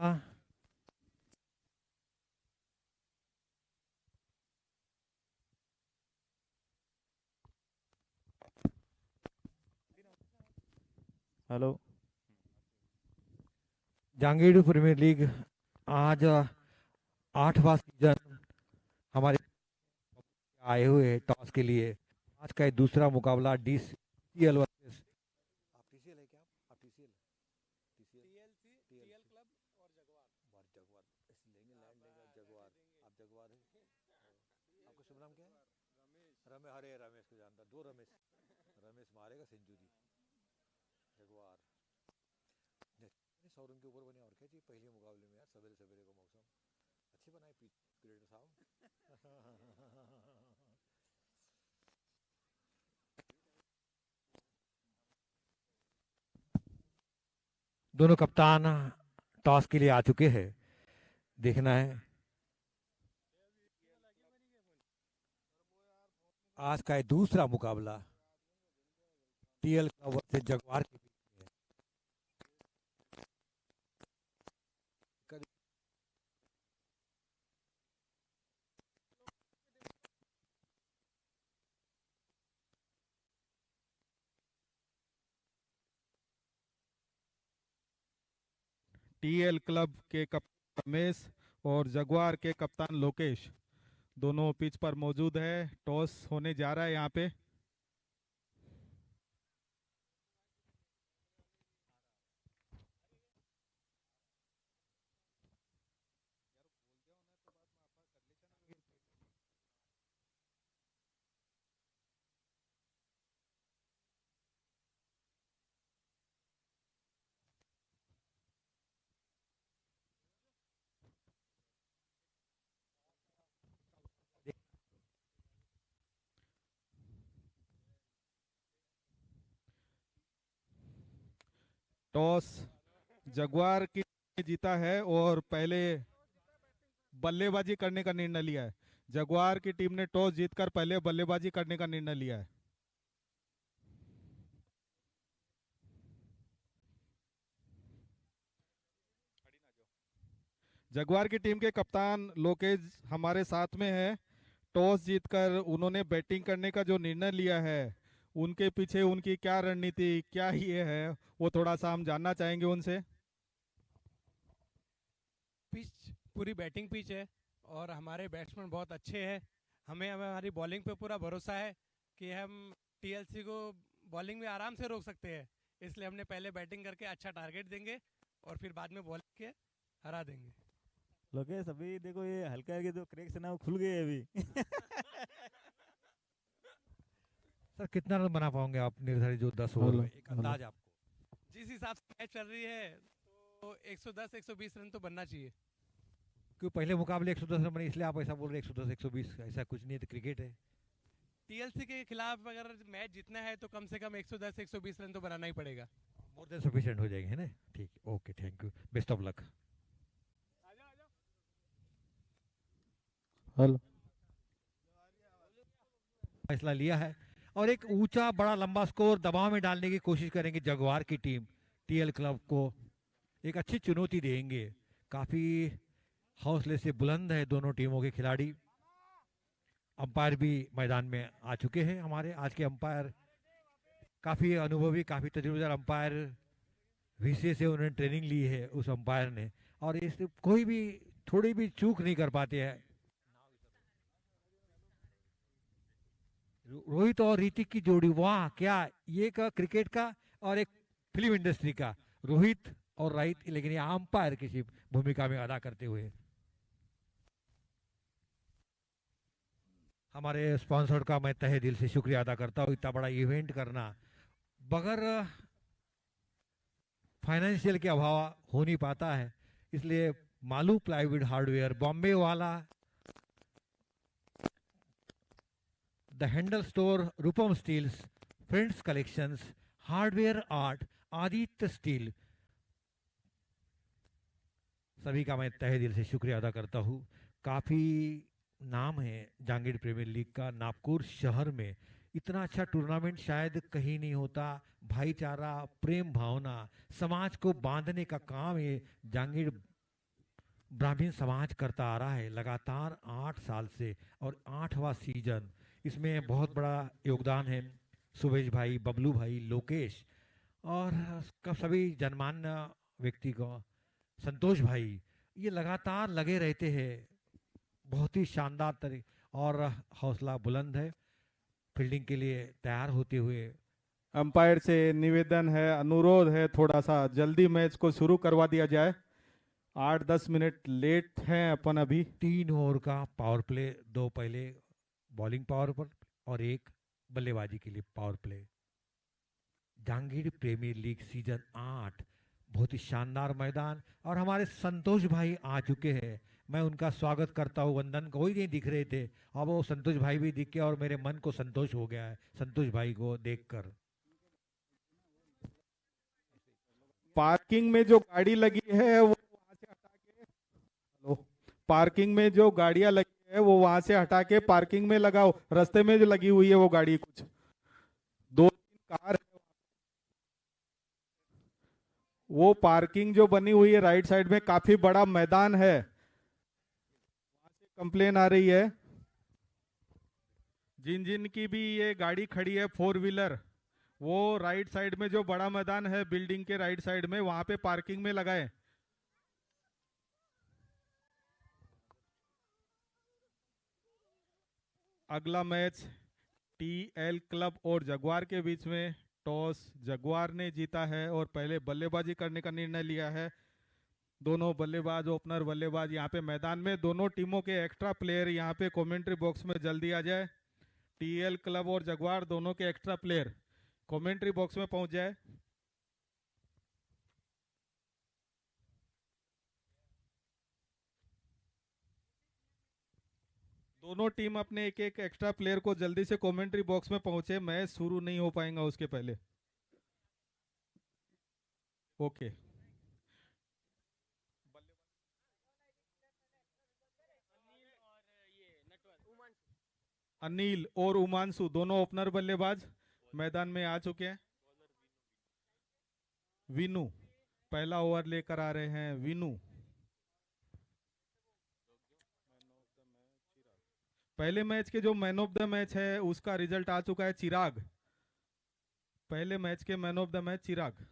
हाँ, hello. Jahangir premier league आज 8वां season हमारे आए हुए हैं टॉस के लिए। आज का ये दूसरा मुकाबला डीसीएल वर्सेस आप टीसीएल है क्या? आप टीसीएल टीसीएल टीएलसी और जगुआर इस लेंगे लैंड लेगा जगुआर। आप जगुआर है। आपका शुभ नाम क्या है? रमेश। अरे रमेश को जानता, दो रमेश। रमेश मारेगा सेंचुरी। जगुआर ने 100 रन के ऊपर बने और क्या चाहिए पहले मुकाबले में यार। सवेरे सवेरे को मौसम अच्छे बनाए क्रिकेटर साहब। दोनों कप्तान टॉस के लिए आ चुके हैं। देखना है आज का ये दूसरा मुकाबला टीएल का वर्सेस जगुआर के बीच में। टीएल क्लब के कप्तान रमेश और जगुआर के कप्तान लोकेश दोनों पिच पर मौजूद है। टॉस होने जा रहा है यहाँ पे। टॉस जगुआर की टीम ने जीता है और पहले बल्लेबाजी करने का निर्णय लिया है। जगुआर की टीम ने टॉस जीतकर पहले बल्लेबाजी करने का निर्णय लिया है। जगुआर की टीम के कप्तान लोकेश हमारे साथ में है। टॉस जीतकर उन्होंने बैटिंग करने का जो निर्णय लिया है, उनके पीछे उनकी क्या रणनीति, क्या ये है, वो थोड़ा सा हम जानना चाहेंगे उनसे। पिच पूरी बैटिंग पिच है और हमारे बैट्समैन बहुत अच्छे हैं। हमें हमारी बॉलिंग पे पूरा भरोसा है कि हम टीएलसी को बॉलिंग में आराम से रोक सकते हैं। इसलिए हमने पहले बैटिंग करके अच्छा टारगेट देंगे और फिर बाद में बॉलिंग के हरा देंगे। लोकेश, अभी देखो ये हल्का हल्के जो क्रैक्स है ना वो खुल गए अभी। सर कितना रन बना पाओगे आप निर्धारित जो 10 ओवर हेलो में, एक हेलो। अंदाज आपको? जिस हिसाब से मैच चल रही है तो 110-120 रन तो बनना चाहिए। क्यों पहले मुकाबले 110 रन बने इसलिए आप ऐसा बोल रहे हैं? 110 120 ऐसा कुछ नहीं है, तो क्रिकेट है। टीएलसी के खिलाफ अगर मैच जीतना है तो कम से कम 110-120 रन तो बनाना ही पड़ेगा। मोर देन सफिशिएंट हो जाएंगे, है ना? ठीक, okay, thank you, best of luck. Hello. फैसला लिया है और एक ऊंचा बड़ा लंबा स्कोर दबाव में डालने की कोशिश करेंगे जगुआर की टीम। टीएल क्लब को एक अच्छी चुनौती देंगे। काफी हौसले से बुलंद है दोनों टीमों के खिलाड़ी। अंपायर भी मैदान में आ चुके हैं। हमारे आज के अंपायर काफी अनुभवी, काफी तजुर्बेदार अंपायर, वीसीए से उन्होंने ट्रेनिंग ली है उस अंपायर ने। और इस कोई भी थोड़ी भी चूक नहीं कर पाते हैं। रोहित और ऋतिक की जोड़ी, वाह क्या! ये का क्रिकेट का और एक फिल्म इंडस्ट्री का, रोहित और राहित, लेकिन ये अंपायर की भूमिका में अदा करते हुए। हमारे स्पॉन्सर का मैं तहे दिल से शुक्रिया अदा करता हूँ। इतना बड़ा इवेंट करना बगैर फाइनेंशियल के अभाव हो नहीं पाता है। इसलिए मालू प्लाईवुड हार्डवेयर, बॉम्बे वाला, the handle store, Rupam steels, friends collections, hardware art, Aditya steel, सभी का मैं तहे दिल से शुक्रिया अदा करता हूँ। काफ़ी नाम है जहांगीर प्रीमियर लीग का नागपुर शहर में। इतना अच्छा टूर्नामेंट शायद कहीं नहीं होता। भाईचारा, प्रेम भावना, समाज को बांधने का काम ये जहांगीर ब्राह्मण समाज करता आ रहा है लगातार 8 साल से, और 8वां सीजन। इसमें बहुत बड़ा योगदान है सुभेश भाई, बबलू भाई, लोकेश और का सभी जनमान्य व्यक्ति को, संतोष भाई। ये लगातार लगे रहते हैं, बहुत ही शानदार तरीके, और हौसला बुलंद है फील्डिंग के लिए तैयार होते हुए। अंपायर से निवेदन है, अनुरोध है, थोड़ा सा जल्दी मैच को शुरू करवा दिया जाए। 8-10 मिनट लेट हैं अपन अभी। 3 ओवर का पावर प्ले, 2 पहले बॉलिंग पावर पर और 1 बल्लेबाजी के लिए power play. Jahangir premier league season 8, बहुत ही शानदार मैदान, और हमारे संतोष भाई आ चुके हैं। मैं उनका स्वागत करता हूँ। वंदन को ही नहीं दिख रहे थे, अब वो संतोष भाई भी दिख के और मेरे मन को संतोष हो गया है संतोष भाई को देखकर। पार्किंग में जो गाड़ी लगी है वो वहां से हटा के, हेलो, पार्किंग में जो गाड़ियां लगी है वो वहां से हटा के पार्किंग में लगाओ। रास्ते में जो लगी हुई है वो गाड़ी, कुछ 2-3 कार है। वो पार्किंग जो बनी हुई है राइट साइड में, काफी बड़ा मैदान है, वहां से कंप्लेन आ रही है। जिन जिन की भी ये गाड़ी खड़ी है 4 व्हीलर, वो राइट साइड में जो बड़ा मैदान है बिल्डिंग के राइट साइड में, वहां पे पार्किंग में लगाए। अगला मैच टीएल क्लब और जगुआर के बीच में। टॉस जगुआर ने जीता है और पहले बल्लेबाजी करने का निर्णय लिया है। दोनों बल्लेबाज, ओपनर बल्लेबाज यहाँ पे मैदान में। दोनों टीमों के एक्स्ट्रा प्लेयर यहाँ पे कमेंट्री बॉक्स में जल्दी आ जाए। टीएल क्लब और जगुआर दोनों के एक्स्ट्रा प्लेयर कमेंट्री बॉक्स में पहुंच जाए। दोनों टीम अपने एक एक एक्स्ट्रा प्लेयर को जल्दी से कमेंट्री बॉक्स में पहुंचे, मैच शुरू नहीं हो पाएगा उसके पहले। ओके, अनिल और उमांशु दोनों ओपनर बल्लेबाज मैदान में आ चुके हैं। विनू पहला ओवर लेकर आ रहे हैं। विनू पहले मैच के जो मैन ऑफ द मैच है उसका रिजल्ट आ चुका है, चिराग। पहले मैच के man of the match Chirag.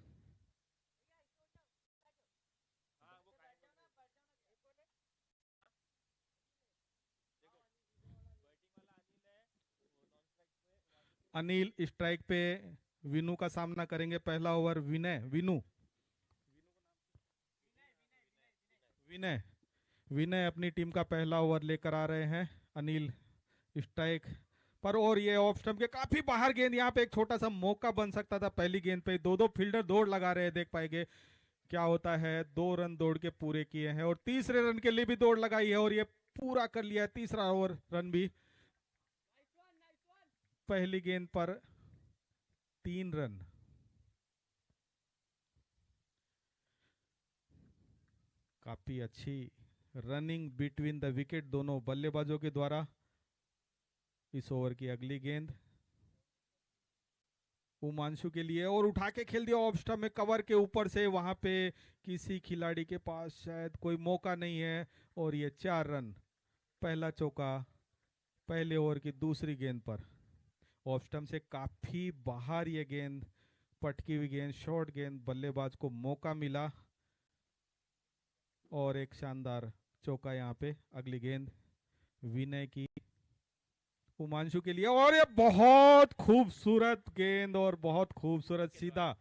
Anil strike पे विनू का सामना करेंगे। पहला ओवर विनय, विनू, विनय, विनय अपनी टीम का पहला ओवर लेकर आ रहे हैं। अनिल स्ट्राइक पर, और ये ऑफ स्टंप के काफी बाहर गेंद। यहाँ पे एक छोटा सा मौका बन सकता था पहली गेंद पे। दो फील्डर दौड़ लगा रहे हैं, देख पाएंगे क्या होता है। 2 रन दौड़ के पूरे किए हैं और तीसरे रन के लिए भी दौड़ लगाई है और ये पूरा कर लिया है तीसरा ओवर रन भी। पहली गेंद पर 3 रन। काफी अच्छी रनिंग बिटवीन द विकेट दोनों बल्लेबाजों के द्वारा। इस ओवर की अगली गेंद उमांशु के लिए, और उठा के खेल दिया ऑफ स्टंप में, कवर के ऊपर से। वहां पे किसी खिलाड़ी के पास शायद कोई मौका नहीं है और ये 4 रन। पहला चौका पहले ओवर की दूसरी गेंद पर। ऑफ स्टंप से काफी बाहर ये गेंद, पटकी हुई गेंद, शॉर्ट गेंद, बल्लेबाज को मौका मिला और एक शानदार चौका यहाँ पे। अगली गेंद विनय की उमांशु के लिए, और ये बहुत खूबसूरत गेंद और बहुत खूबसूरत सीधा।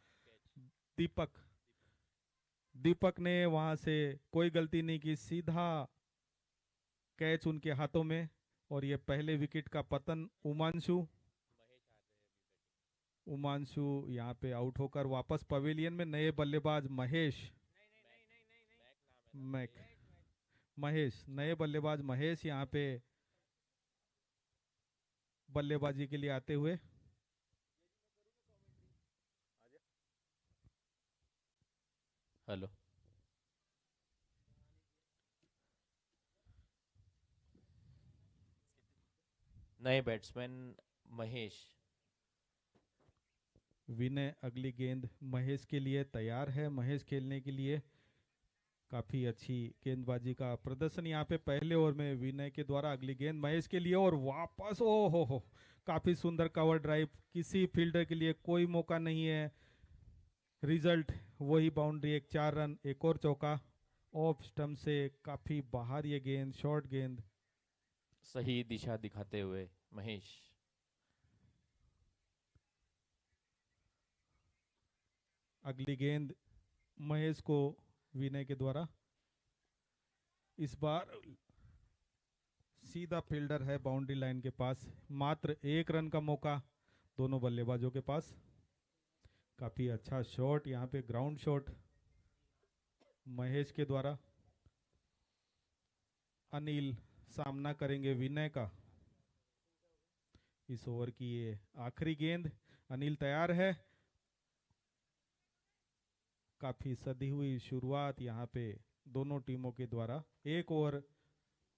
दीपक ने वहां से कोई गलती नहीं की, सीधा कैच उनके हाथों में और ये पहले विकेट का पतन। उमांशु यहाँ पे आउट होकर वापस पवेलियन में। नए बल्लेबाज महेश, नए बल्लेबाज महेश यहाँ पे बल्लेबाजी के लिए आते हुए। हेलो, नए बैट्समैन महेश। विनय अगली गेंद महेश के लिए तैयार है। महेश खेलने के लिए काफी अच्छी गेंदबाजी का प्रदर्शन यहाँ पे पहले ओवर में विनय के द्वारा। अगली गेंद महेश के लिए और वापस ओ हो, काफी सुंदर कवर ड्राइव, किसी फील्डर के लिए कोई मौका नहीं है। रिजल्ट वही बाउंड्री, एक 4 रन, एक और चौका ऑफ स्टंप से काफी बाहर ये गेंद, शॉर्ट गेंद। सही दिशा दिखाते हुए महेश। अगली गेंद महेश को विनय के द्वारा। इस बार सीधा फील्डर है बाउंड्री लाइन के पास, मात्र 1 रन का मौका दोनों बल्लेबाजों के पास। काफी अच्छा शॉट यहाँ पे, ग्राउंड शॉट महेश के द्वारा। अनिल सामना करेंगे विनय का। इस ओवर की ये आखिरी गेंद, अनिल तैयार है। काफी सदी हुई शुरुआत यहाँ पे दोनों टीमों के द्वारा। एक ओवर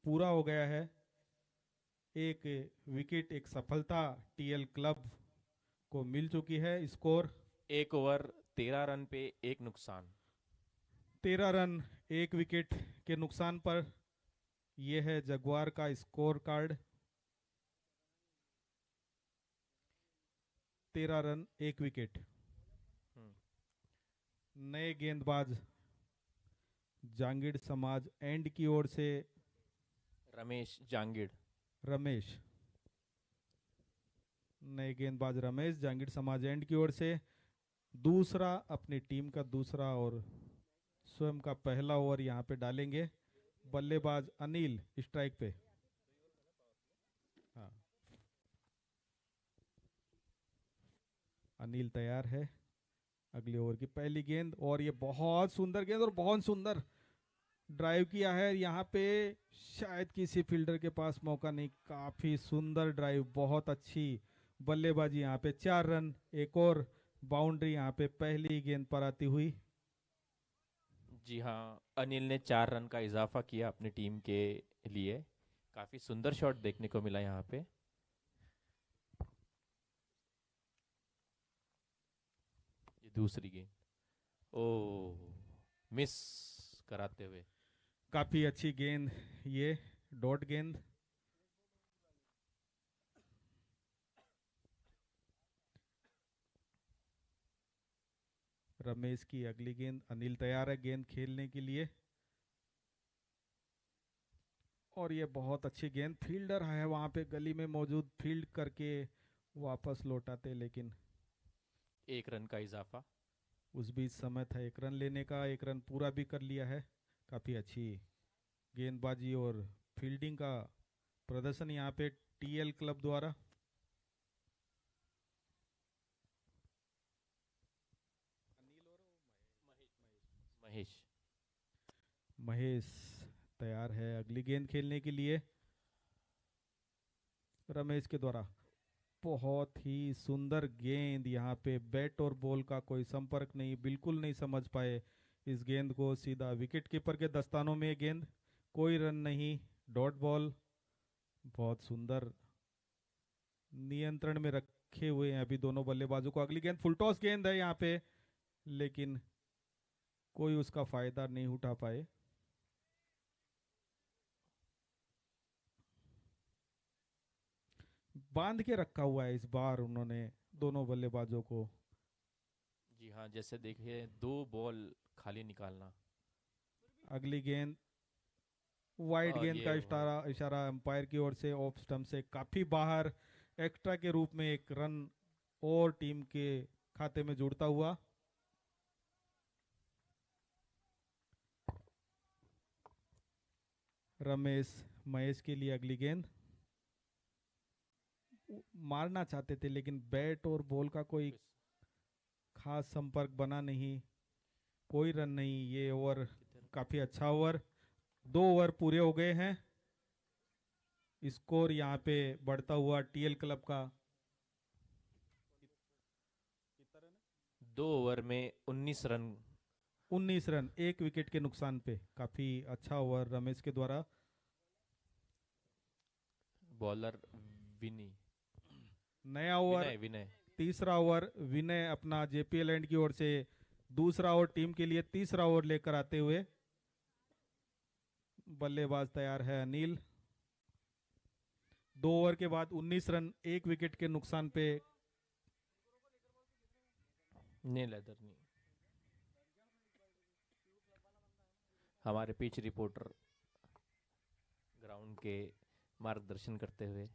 पूरा हो गया है, एक विकेट, एक सफलता टीएल क्लब को मिल चुकी है। स्कोर 1 ओवर 13 रन पे 1 नुकसान। 13 रन 1 विकेट के नुकसान पर यह है जगुआर का स्कोर कार्ड। 13 run 1 wicket. नए गेंदबाज जांगिड़ समाज एंड की ओर से रमेश जांगिड़। रमेश, नए गेंदबाज रमेश जांगिड़ समाज एंड की ओर से दूसरा, अपनी टीम का दूसरा और स्वयं का पहला ओवर यहाँ पे डालेंगे। बल्लेबाज अनिल स्ट्राइक पे। हाँ, अनिल तैयार है। अगले ओवर की पहली गेंद और ये बहुत सुंदर गेंद और बहुत सुंदर ड्राइव किया है यहाँ पे। शायद किसी फील्डर के पास मौका नहीं, काफी सुंदर ड्राइव, बहुत अच्छी बल्लेबाजी यहाँ पे। 4 रन, एक और बाउंड्री यहाँ पे पहली गेंद पर आती हुई। जी हाँ, अनिल ने 4 रन का इजाफा किया अपनी टीम के लिए। काफी सुंदर शॉट देखने को मिला यहाँ पे। ये दूसरी गेंद, ओ मिस कराते हुए। काफी अच्छी गेंद, ये डॉट गेंद। रमेश की अगली गेंद, अनिल तैयार है गेंद खेलने के लिए और ये बहुत अच्छी गेंद, फील्डर है वहां पे गली में मौजूद, फील्ड करके वापस लौटाते, लेकिन 1 रन का इजाफा। उस बीच समय था 1 रन लेने का, 1 रन पूरा भी कर लिया है। काफी अच्छी गेंदबाजी और फील्डिंग का प्रदर्शन यहाँ पे टीएल क्लब द्वारा। महेश। महेश तैयार है अगली गेंद खेलने के लिए। रमेश के द्वारा बहुत ही सुंदर गेंद, यहाँ पे बैट और बॉल का कोई संपर्क नहीं, बिल्कुल नहीं समझ पाए इस गेंद को। सीधा विकेट कीपर के दस्तानों में गेंद, कोई रन नहीं, डॉट बॉल। बहुत सुंदर नियंत्रण में रखे हुए हैं अभी दोनों बल्लेबाजों को। अगली गेंद फुल टॉस गेंद है यहाँ पे, लेकिन कोई उसका फायदा नहीं उठा पाए। बांध के रखा हुआ है इस बार उन्होंने दोनों बल्लेबाजों को। जी हाँ, जैसे देखिए 2 बॉल खाली निकालना। अगली गेंद वाइड और गेंद ये का वाइड। इशारा अंपायर की ओर से, ऑफ स्टंप से काफी बाहर, एक्स्ट्रा के रूप में 1 रन और टीम के खाते में जुड़ता हुआ। रमेश महेश के लिए अगली गेंद, मारना चाहते थे लेकिन बैट और बॉल का कोई खास संपर्क बना नहीं, कोई रन नहीं। ये ओवर काफी अच्छा ओवर, 2 ओवर पूरे हो गए हैं। स्कोर यहाँ पे बढ़ता हुआ टीएल क्लब का 2 ओवर में 19 रन। 19 रन 1 विकेट के नुकसान पे। काफी अच्छा ओवर रमेश के द्वारा। बॉलर विनी। नया ओवर, विनय विनय। तीसरा ओवर विनय अपना जेपीएल एंड की ओर से दूसरा ओवर टीम के लिए तीसरा ओवर लेकर आते हुए। बल्लेबाज तैयार है अनिल। 2 ओवर के बाद 19 रन, 1 विकेट के नुकसान पे। नहीं लेदर नहीं। हमारे पिच रिपोर्टर ग्राउंड के मार्गदर्शन करते हुए।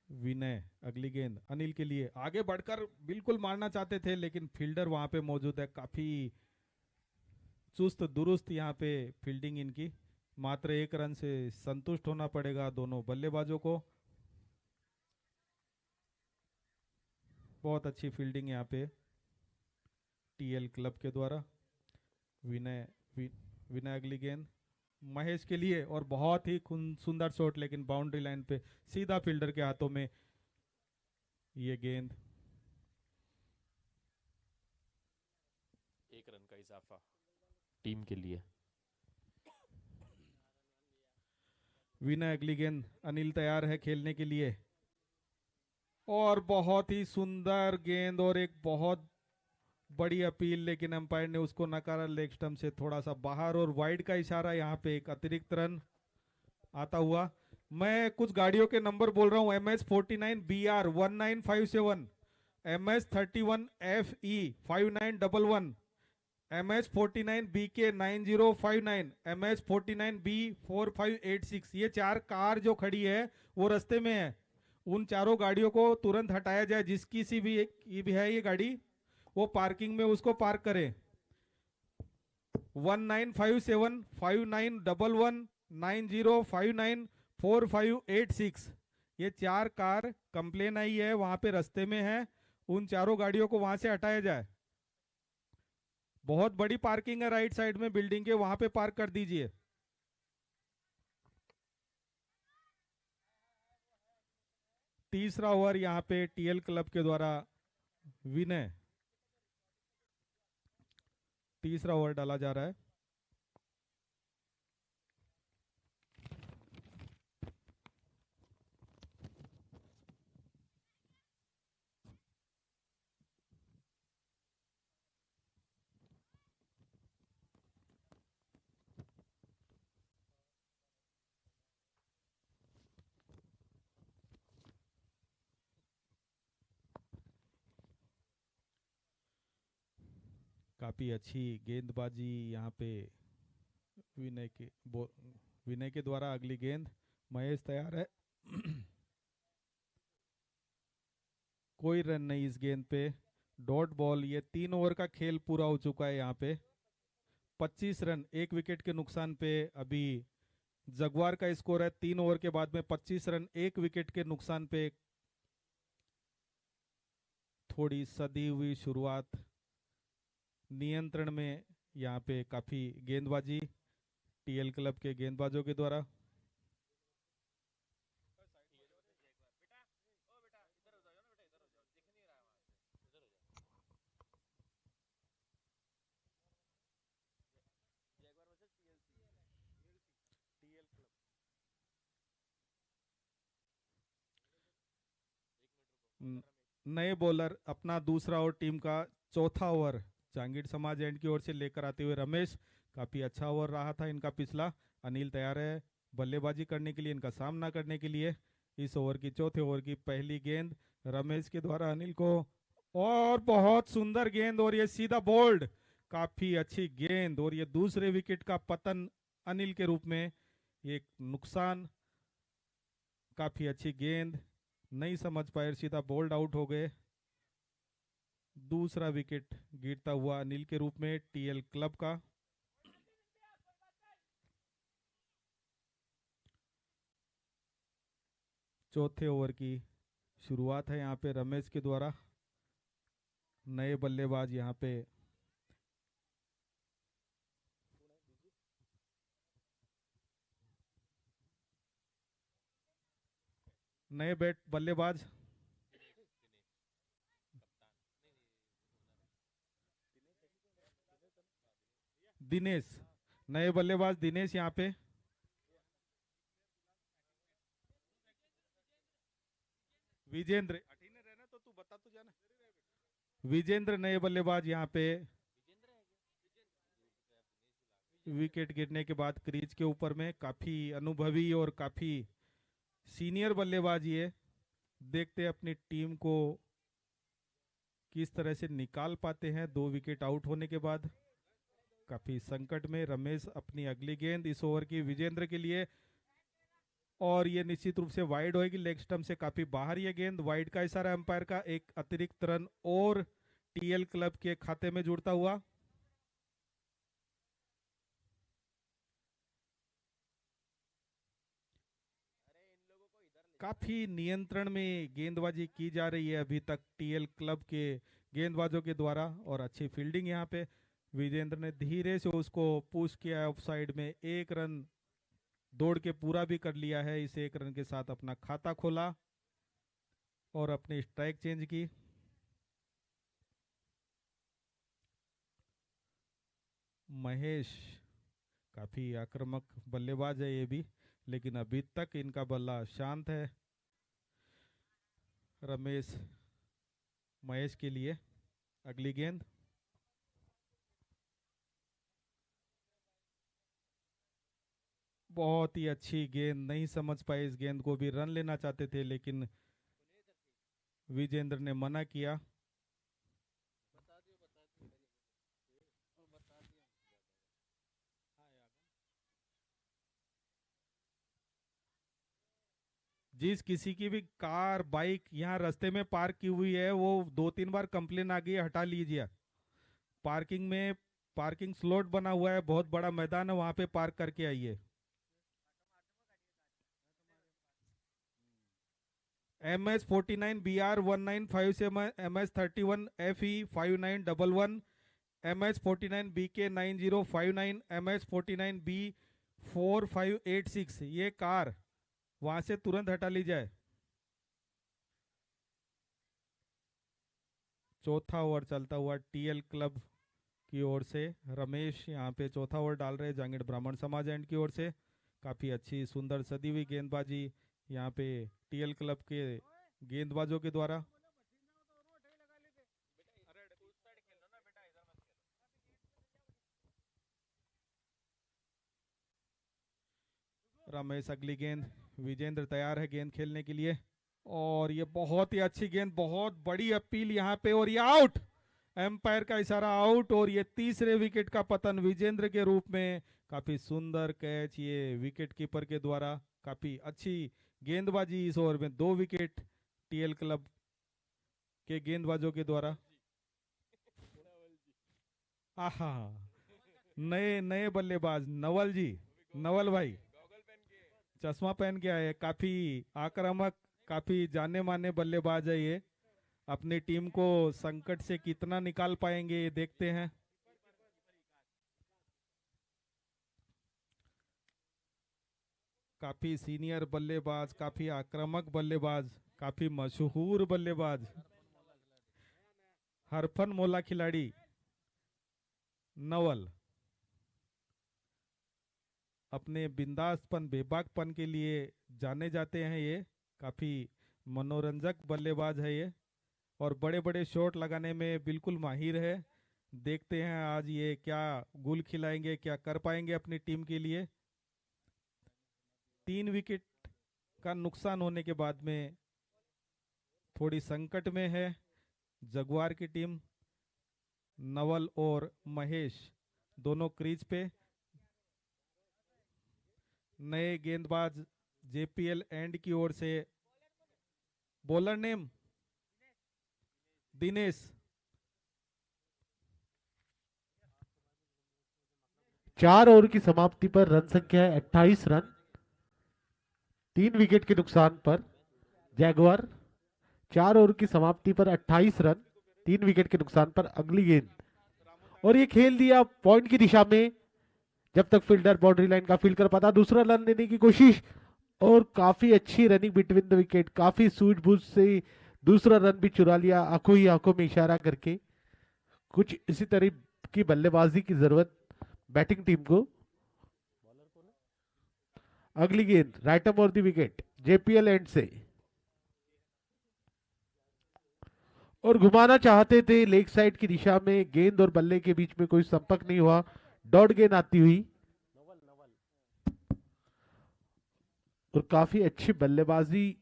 विनय अगली गेंद अनिल के लिए, आगे बढ़कर बिल्कुल मारना चाहते थे लेकिन फील्डर वहां पे मौजूद है। काफी चुस्त दुरुस्त यहाँ पे फील्डिंग इनकी। मात्र 1 रन से संतुष्ट होना पड़ेगा दोनों बल्लेबाजों को। बहुत अच्छी फील्डिंग यहाँ पे टीएल क्लब के द्वारा। विनय विनय अगली गेंद महेश के लिए, और बहुत ही सुंदर शॉट, लेकिन बाउंड्री लाइन पे सीधा फील्डर के हाथों में ये गेंद। 1 रन का इजाफा टीम के लिए। विनय अगली गेंद, अनिल तैयार है खेलने के लिए, और बहुत ही सुंदर गेंद और एक बहुत बड़ी अपील, लेकिन अंपायर ने उसको नकारा। लेग स्टंप से थोड़ा सा बाहर और वाइड का इशारा। यहाँ पे एक अतिरिक्त रन आता हुआ। मैं कुछ गाड़ियों के नंबर बोल रहा हूँ। MS49BR 1957, MS31FE 5911, MS49BK 9059, MS49B 4586। ये 4 कार जो खड़ी है वो रास्ते में है। उन चारों गाड़ियों को तुरंत हटाया जाए। जिसकी सी भी है ये गाड़ी, वो पार्किंग में उसको पार्क करें। 1957 5911 9059 4586, ये 4 कार कंप्लेन आई है, वहां पे रास्ते में है। उन चारों गाड़ियों को वहां से हटाया जाए। बहुत बड़ी पार्किंग है राइट साइड में बिल्डिंग के, वहां पे पार्क कर दीजिए। तीसरा ओवर यहाँ पे टीएल क्लब के द्वारा विनय, तीसरा ओवर डाला जा रहा है। काफी अच्छी गेंदबाजी यहाँ पे विनय के विनय के द्वारा। अगली गेंद महेश तैयार है। कोई रन नहीं इस गेंद पे, डॉट बॉल। ये 3 ओवर का खेल पूरा हो चुका है। यहाँ पे 25 रन, 1 विकेट के नुकसान पे अभी जगवार का स्कोर है। 3 ओवर के बाद में 25 रन, 1 विकेट के नुकसान पे। थोड़ी सदी हुई शुरुआत, नियंत्रण में यहाँ पे काफी गेंदबाजी टीएल क्लब के गेंदबाजों के द्वारा। नए बॉलर अपना दूसरा और टीम का चौथा ओवर जहांगीर समाज एंड की ओर से लेकर आते हुए रमेश। काफी अच्छा ओवर रहा था इनका पिछला। अनिल तैयार है बल्लेबाजी करने के लिए, इनका सामना करने के लिए। इस ओवर की चौथे ओवर की पहली गेंद रमेश के द्वारा अनिल को, और बहुत सुंदर गेंद, और ये सीधा बोल्ड। काफी अच्छी गेंद, और ये दूसरे विकेट का पतन अनिल के रूप में, एक नुकसान। काफी अच्छी गेंद, नहीं समझ पाए, सीधा बोल्ड आउट हो गए। दूसरा विकेट गिरता हुआ अनिल के रूप में टीएल क्लब का। चौथे ओवर की शुरुआत है यहाँ पे रमेश के द्वारा। नए बल्लेबाज यहाँ पे नए बल्लेबाज दिनेश, नए बल्लेबाज दिनेश यहाँ पे। विजेंद्र, रहना तो तू बता तो जाना। विजेंद्र नए बल्लेबाज यहाँ पे। विकेट गिरने के बाद क्रीज के ऊपर में काफी अनुभवी और काफी सीनियर बल्लेबाज ये, देखते हैं अपनी टीम को किस तरह से निकाल पाते हैं 2 विकेट आउट होने के बाद। काफी संकट में रमेश अपनी अगली गेंद इस ओवर की विजेंद्र के लिए, और ये निश्चित रूप से वाइड होएगी, लेग स्टंप से काफी बाहर ये गेंद। वाइड का इशारा एम्पायर का, एक अतिरिक्त रन और टीएल क्लब के खाते में जुड़ता हुआ। काफी नियंत्रण में गेंदबाजी की जा रही है अभी तक टीएल क्लब के गेंदबाजों के द्वारा, और अच्छी फील्डिंग यहाँ पे विजेंद्र ने धीरे से उसको पुश किया ऑफ साइड में। 1 रन दौड़ के पूरा भी कर लिया है, इस 1 रन के साथ अपना खाता खोला और अपनी स्ट्राइक चेंज की। महेश काफी आक्रामक बल्लेबाज है ये भी, लेकिन अभी तक इनका बल्ला शांत है। रमेश महेश के लिए अगली गेंद, बहुत ही अच्छी गेंद, नहीं समझ पाए इस गेंद को भी, रन लेना चाहते थे लेकिन विजेंद्र ने मना किया। जिस किसी की भी कार बाइक यहाँ रास्ते में पार्क की हुई है वो 2-3 बार कंप्लेन आ गई है, हटा लीजिए। पार्किंग में पार्किंग स्लॉट बना हुआ है, बहुत बड़ा मैदान है, वहां पे पार्क करके आइए। MS49 BR 1957 MS31 FE 5911 MS49 BK 9059 MS49 B 4586 ये कार वहां से तुरंत हटा ली जाए। चौथा ओवर चलता हुआ टीएल क्लब की ओर से रमेश यहाँ पे चौथा ओवर डाल रहे हैं जहांगीर ब्राह्मण समाज एंड की ओर से। काफी अच्छी सुंदर सदी हुई गेंदबाजी यहाँ पे टीएल क्लब के गेंदबाजों के द्वारा। रमेश अगली गेंद, विजेंद्र तैयार है गेंद खेलने के लिए, और ये बहुत ही अच्छी गेंद, बहुत बड़ी अपील यहाँ पे, और ये आउट, एम्पायर का इशारा आउट, और ये तीसरे विकेट का पतन विजेंद्र के रूप में। काफी सुंदर कैच ये विकेट कीपर के द्वारा, काफी अच्छी गेंदबाजी इस ओवर में, 2 विकेट टीएल क्लब के गेंदबाजों के द्वारा। आहा, नए नए बल्लेबाज नवल जी, नवल भाई चश्मा पहन के आए, काफी आक्रामक, काफी जाने माने बल्लेबाज है ये। अपनी टीम को संकट से कितना निकाल पाएंगे ये देखते हैं। काफी सीनियर बल्लेबाज, काफी आक्रामक बल्लेबाज, काफी मशहूर बल्लेबाज, हरफन मौला खिलाड़ी नवल अपने बिंदासपन, बेबाकपन के लिए जाने जाते हैं। ये काफी मनोरंजक बल्लेबाज है ये, और बड़े बड़े शॉट लगाने में बिल्कुल माहिर है। देखते हैं आज ये क्या गुल खिलाएंगे, क्या कर पाएंगे अपनी टीम के लिए। 3 विकेट का नुकसान होने के बाद में थोड़ी संकट में है जगुआर की टीम। नवल और महेश दोनों क्रीज पे, नए गेंदबाज जेपीएल एंड की ओर से बॉलर नेम दिनेश। 4 ओवर की समाप्ति पर रन संख्या है 28 रन, 3 विकेट के नुकसान पर जैगवार। 4 ओवर की समाप्ति पर 28 रन, 3 विकेट के नुकसान पर अगली गेंद, और ये खेल दिया पॉइंट की दिशा में जब तक फील्डर बाउंड्री लाइन का फील्ड कर पाता। दूसरा रन लेने की कोशिश, और काफी अच्छी रनिंग बिटवीन द विकेट, काफी सूझबूझ से दूसरा रन भी चुरा लिया, आंखों ही आंखों में इशारा करके। कुछ इसी तरह की बल्लेबाजी की जरूरत बैटिंग टीम को। अगली गेंद राइट अप और द विकेट जेपीएल एंड से, और घुमाना चाहते थे लेग साइड की दिशा में, गेंद और बल्ले के बीच में कोई संपर्क नहीं हुआ। डॉट गेंद आती हुई और काफी अच्छी बल्लेबाजी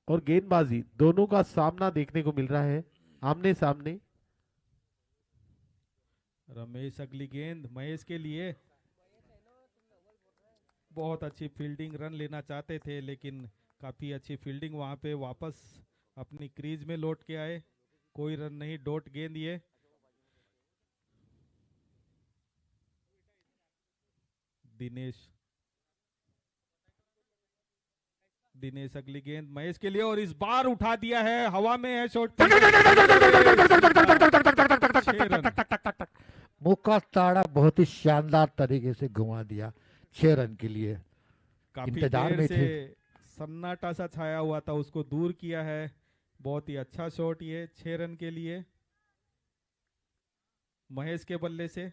और गेंदबाजी दोनों का सामना देखने को मिल रहा है आमने सामने। रमेश अगली गेंद महेश के लिए, बहुत अच्छी फील्डिंग, रन लेना चाहते थे लेकिन काफी अच्छी फील्डिंग, वहां पे वापस अपनी क्रीज में लौट के आए, कोई रन नहीं, डॉट गेंद ये। दिनेश दिनेश अगली गेंद महेश के लिए और इस बार उठा दिया है, हवा में है शॉट। मुक्का ताड़ा बहुत ही शानदार तरीके से घुमा दिया 6 रन के लिए। काफी इंतजार देर में से थे। सन्नाटा सा छाया हुआ था, उसको दूर किया है, बहुत ही अच्छा शॉट ये 6 रन के लिए महेश के बल्ले से।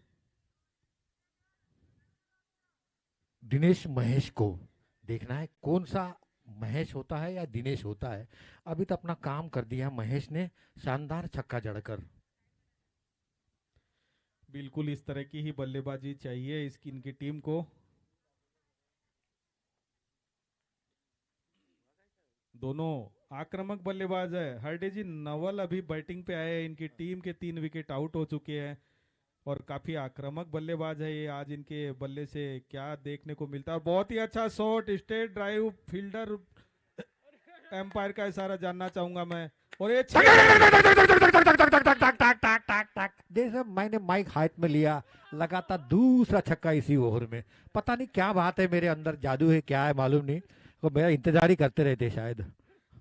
दिनेश महेश को देखना है कौन सा महेश होता है या दिनेश होता है। अभी तो अपना काम कर दिया महेश ने, शानदार छक्का जड़कर। बिल्कुल इस तरह की ही बल्लेबाजी चाहिए इनकी टीम को। दोनों आक्रामक बल्लेबाज है। हरडे जी, नवल अभी बैटिंग पे आए हैं, इनकी टीम के 3 विकेट आउट हो चुके हैं और काफी आक्रामक बल्लेबाज है ये। आज इनके बल्ले से क्या देखने को मिलता है। बहुत ही अच्छा shot, straight drive, fielder, umpire का इशारा जानना चाहूंगा मैं। और ये जैसे मैंने माइक हाथ में लिया, लगातार दूसरा छक्का इसी ओवर में। पता नहीं क्या बात है, मेरे अंदर जादू है क्या है मालूम नहीं, तो मेरा इंतजार ही करते रहते शायद।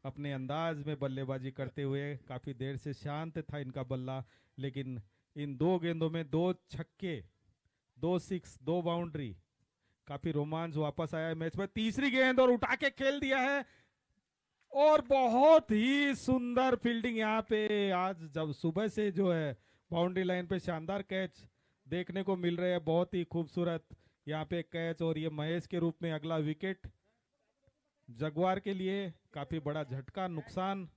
अपने अंदाज में बल्लेबाजी करते हुए काफी देर से शांत था इनका बल्ला, लेकिन इन 2 गेंदों में 2 छक्के, 2 सिक्स, 2 बाउंड्री, काफी रोमांच वापस आया है मैच में। तीसरी गेंद और उठा के खेल दिया है और बहुत ही सुंदर फील्डिंग यहाँ पे। आज जब सुबह से जो है बाउंड्री लाइन पे शानदार कैच देखने को मिल रहे हैं, बहुत ही खूबसूरत यहाँ पे कैच। और ये महेश के रूप में अगला विकेट जगुआर के लिए, काफी बड़ा झटका, नुकसान।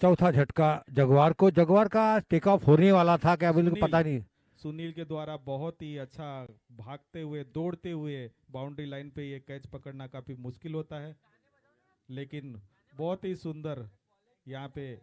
चौथा झटका जगुआर को। जगुआर का टेक ऑफ होने वाला था क्या, बिल्कुल पता नहीं। सुनील के द्वारा बहुत ही अच्छा भागते हुए, दौड़ते हुए बाउंड्री लाइन पे ये कैच पकड़ना काफी मुश्किल होता है, लेकिन बहुत ही सुंदर यहाँ पे।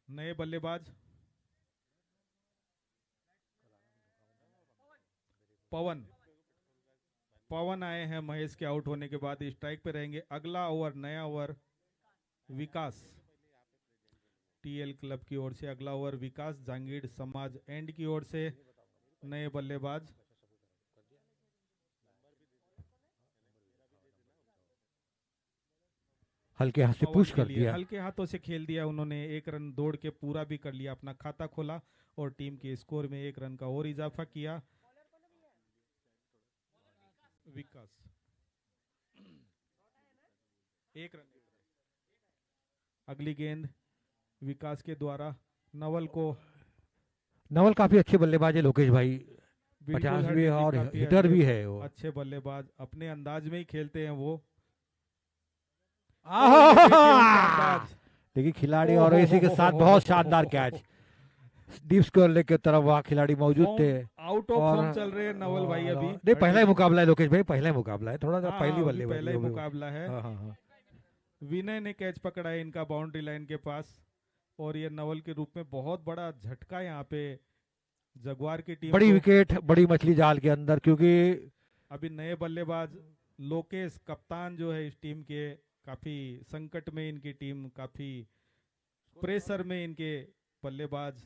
नए बल्लेबाज पवन आए हैं महेश के आउट होने के बाद, स्ट्राइक पे रहेंगे। अगला ओवर, नया ओवर विकास टीएल क्लब की ओर से, अगला ओवर विकास जहांगीर समाज एंड की ओर से। नए बल्लेबाज हल्के हाथ से पुश कर दिया। हल्के हाथों से खेल दिया उन्होंने, 1 रन दौड़ के पूरा भी कर लिया, अपना खाता खोला और टीम के स्कोर में 1 रन का और इजाफा किया। विकास 1 रन। अगली गेंद विकास के द्वारा नवल को। नवल काफी अच्छे बल्लेबाज है लोकेश भाई, 50 भी है और काफी हिटर भी है वो। अच्छे बल्लेबाज, अपने अंदाज में ही खेलते हैं वो। देखिए खिलाड़ी, और इसी के साथ बहुत शानदार कैच, डीप स्कोर लेके तरफ वहाँ खिलाड़ी मौजूद थे। आउट ऑफ फॉर्म चल रहे हैं नवल भाई अभी। नहीं, पहला ही मुकाबला है लोकेश भाई, पहला ही मुकाबला है, थोड़ा सा पहली बल्लेबाजी, पहला ही मुकाबला है। हाँ। विनय ने कैच पकड़ा है इनका बाउंड्री लाइन के पास, और ये नवल के रूप में बहुत बड़ा झटका यहाँ पे जगुआर की टीम। बड़ी विकेट, बड़ी मछली जाल के अंदर, क्योंकि अभी नए बल्लेबाज लोकेश कप्तान जो है इस टीम के, काफी संकट में इनकी टीम, काफी प्रेशर में इनके बल्लेबाज।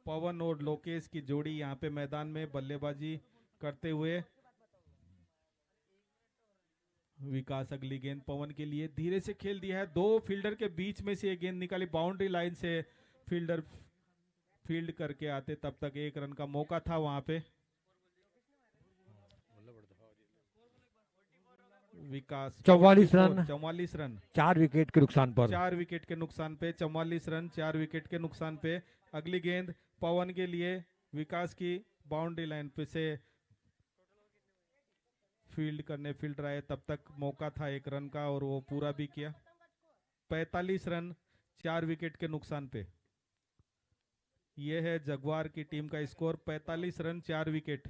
पवन और लोकेश की जोड़ी यहाँ पे मैदान में बल्लेबाजी करते हुए। विकास अगली गेंद पवन के लिए धीरे से खेल दिया है, 2 फील्डर के बीच में से ये गेंद निकाली, बाउंड्री लाइन से फील्डर फील्ड करके आते तब तक 1 रन का मौका था वहां पे। विकास 44 रन 44 रन 4 विकेट के नुकसान पर। 4 विकेट के नुकसान पे 44 रन 4 विकेट के नुकसान पे। अगली गेंद पवन के लिए, विकास की बाउंड्री लाइन पे से फील्ड करने फील्डर आए, तब तक मौका था 1 रन का और वो पूरा भी किया। 45 रन 4 विकेट के नुकसान पे। ये है जगवार की टीम का score. 45 run 4 wicket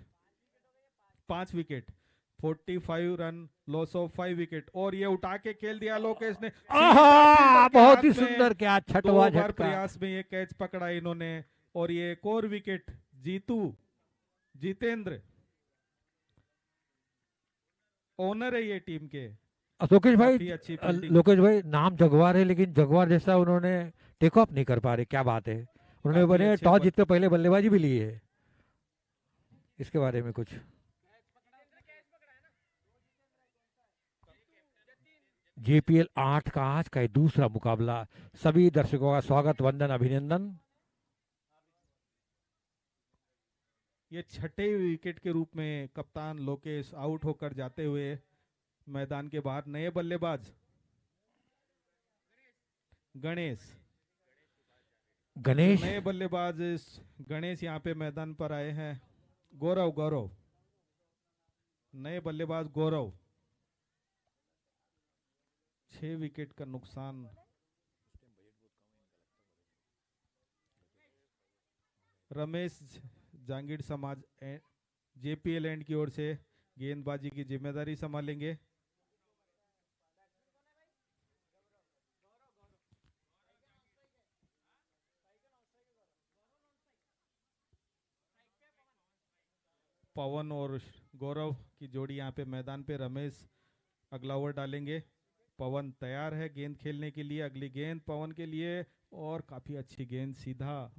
5 wicket 45 run loss of 5 wicket. और ये उठा के खेल दिया लोकेश ने। आहा, बहुत ही हाथ में सुंदर क्या 2 छठवां बार झटका। प्रयास में ये कैच पकड़ा इन्होंने। और ये एक और विकेट जितेंद्र ओनर है ये टीम के। लोकेश भाई, काफी अच्छी फील्डिंग। लोकेश भाई नाम जगवार है लेकिन जगवार जैसा उन्होंने टेक ऑफ नहीं कर पा रहे, क्या बात है। उन्होंने काफी बने अच्छे टॉस बल- जीतते पहले बल्लेबाजी भी ली है। इसके बारे में कुछ JPL 8 का आज का ये दूसरा मुकाबला। सभी दर्शकों का स्वागत, वंदन, अभिनंदन। ये छठे विकेट के रूप में कप्तान लोकेश आउट होकर जाते हुए मैदान के बाहर। नए बल्लेबाज गणेश गणेश नए बल्लेबाज गणेश यहाँ पे मैदान पर आए हैं। गौरव नए बल्लेबाज गौरव। 6 विकेट का नुकसान। रमेश जांगीर समाज JPL एंड की ओर से गेंदबाजी की जिम्मेदारी संभालेंगे। पवन और गौरव की जोड़ी यहाँ पे मैदान पे। रमेश अगला ओवर डालेंगे। पवन तैयार है गेंद खेलने के लिए। अगली गेंद पवन के लिए और काफी अच्छी गेंद, सीधा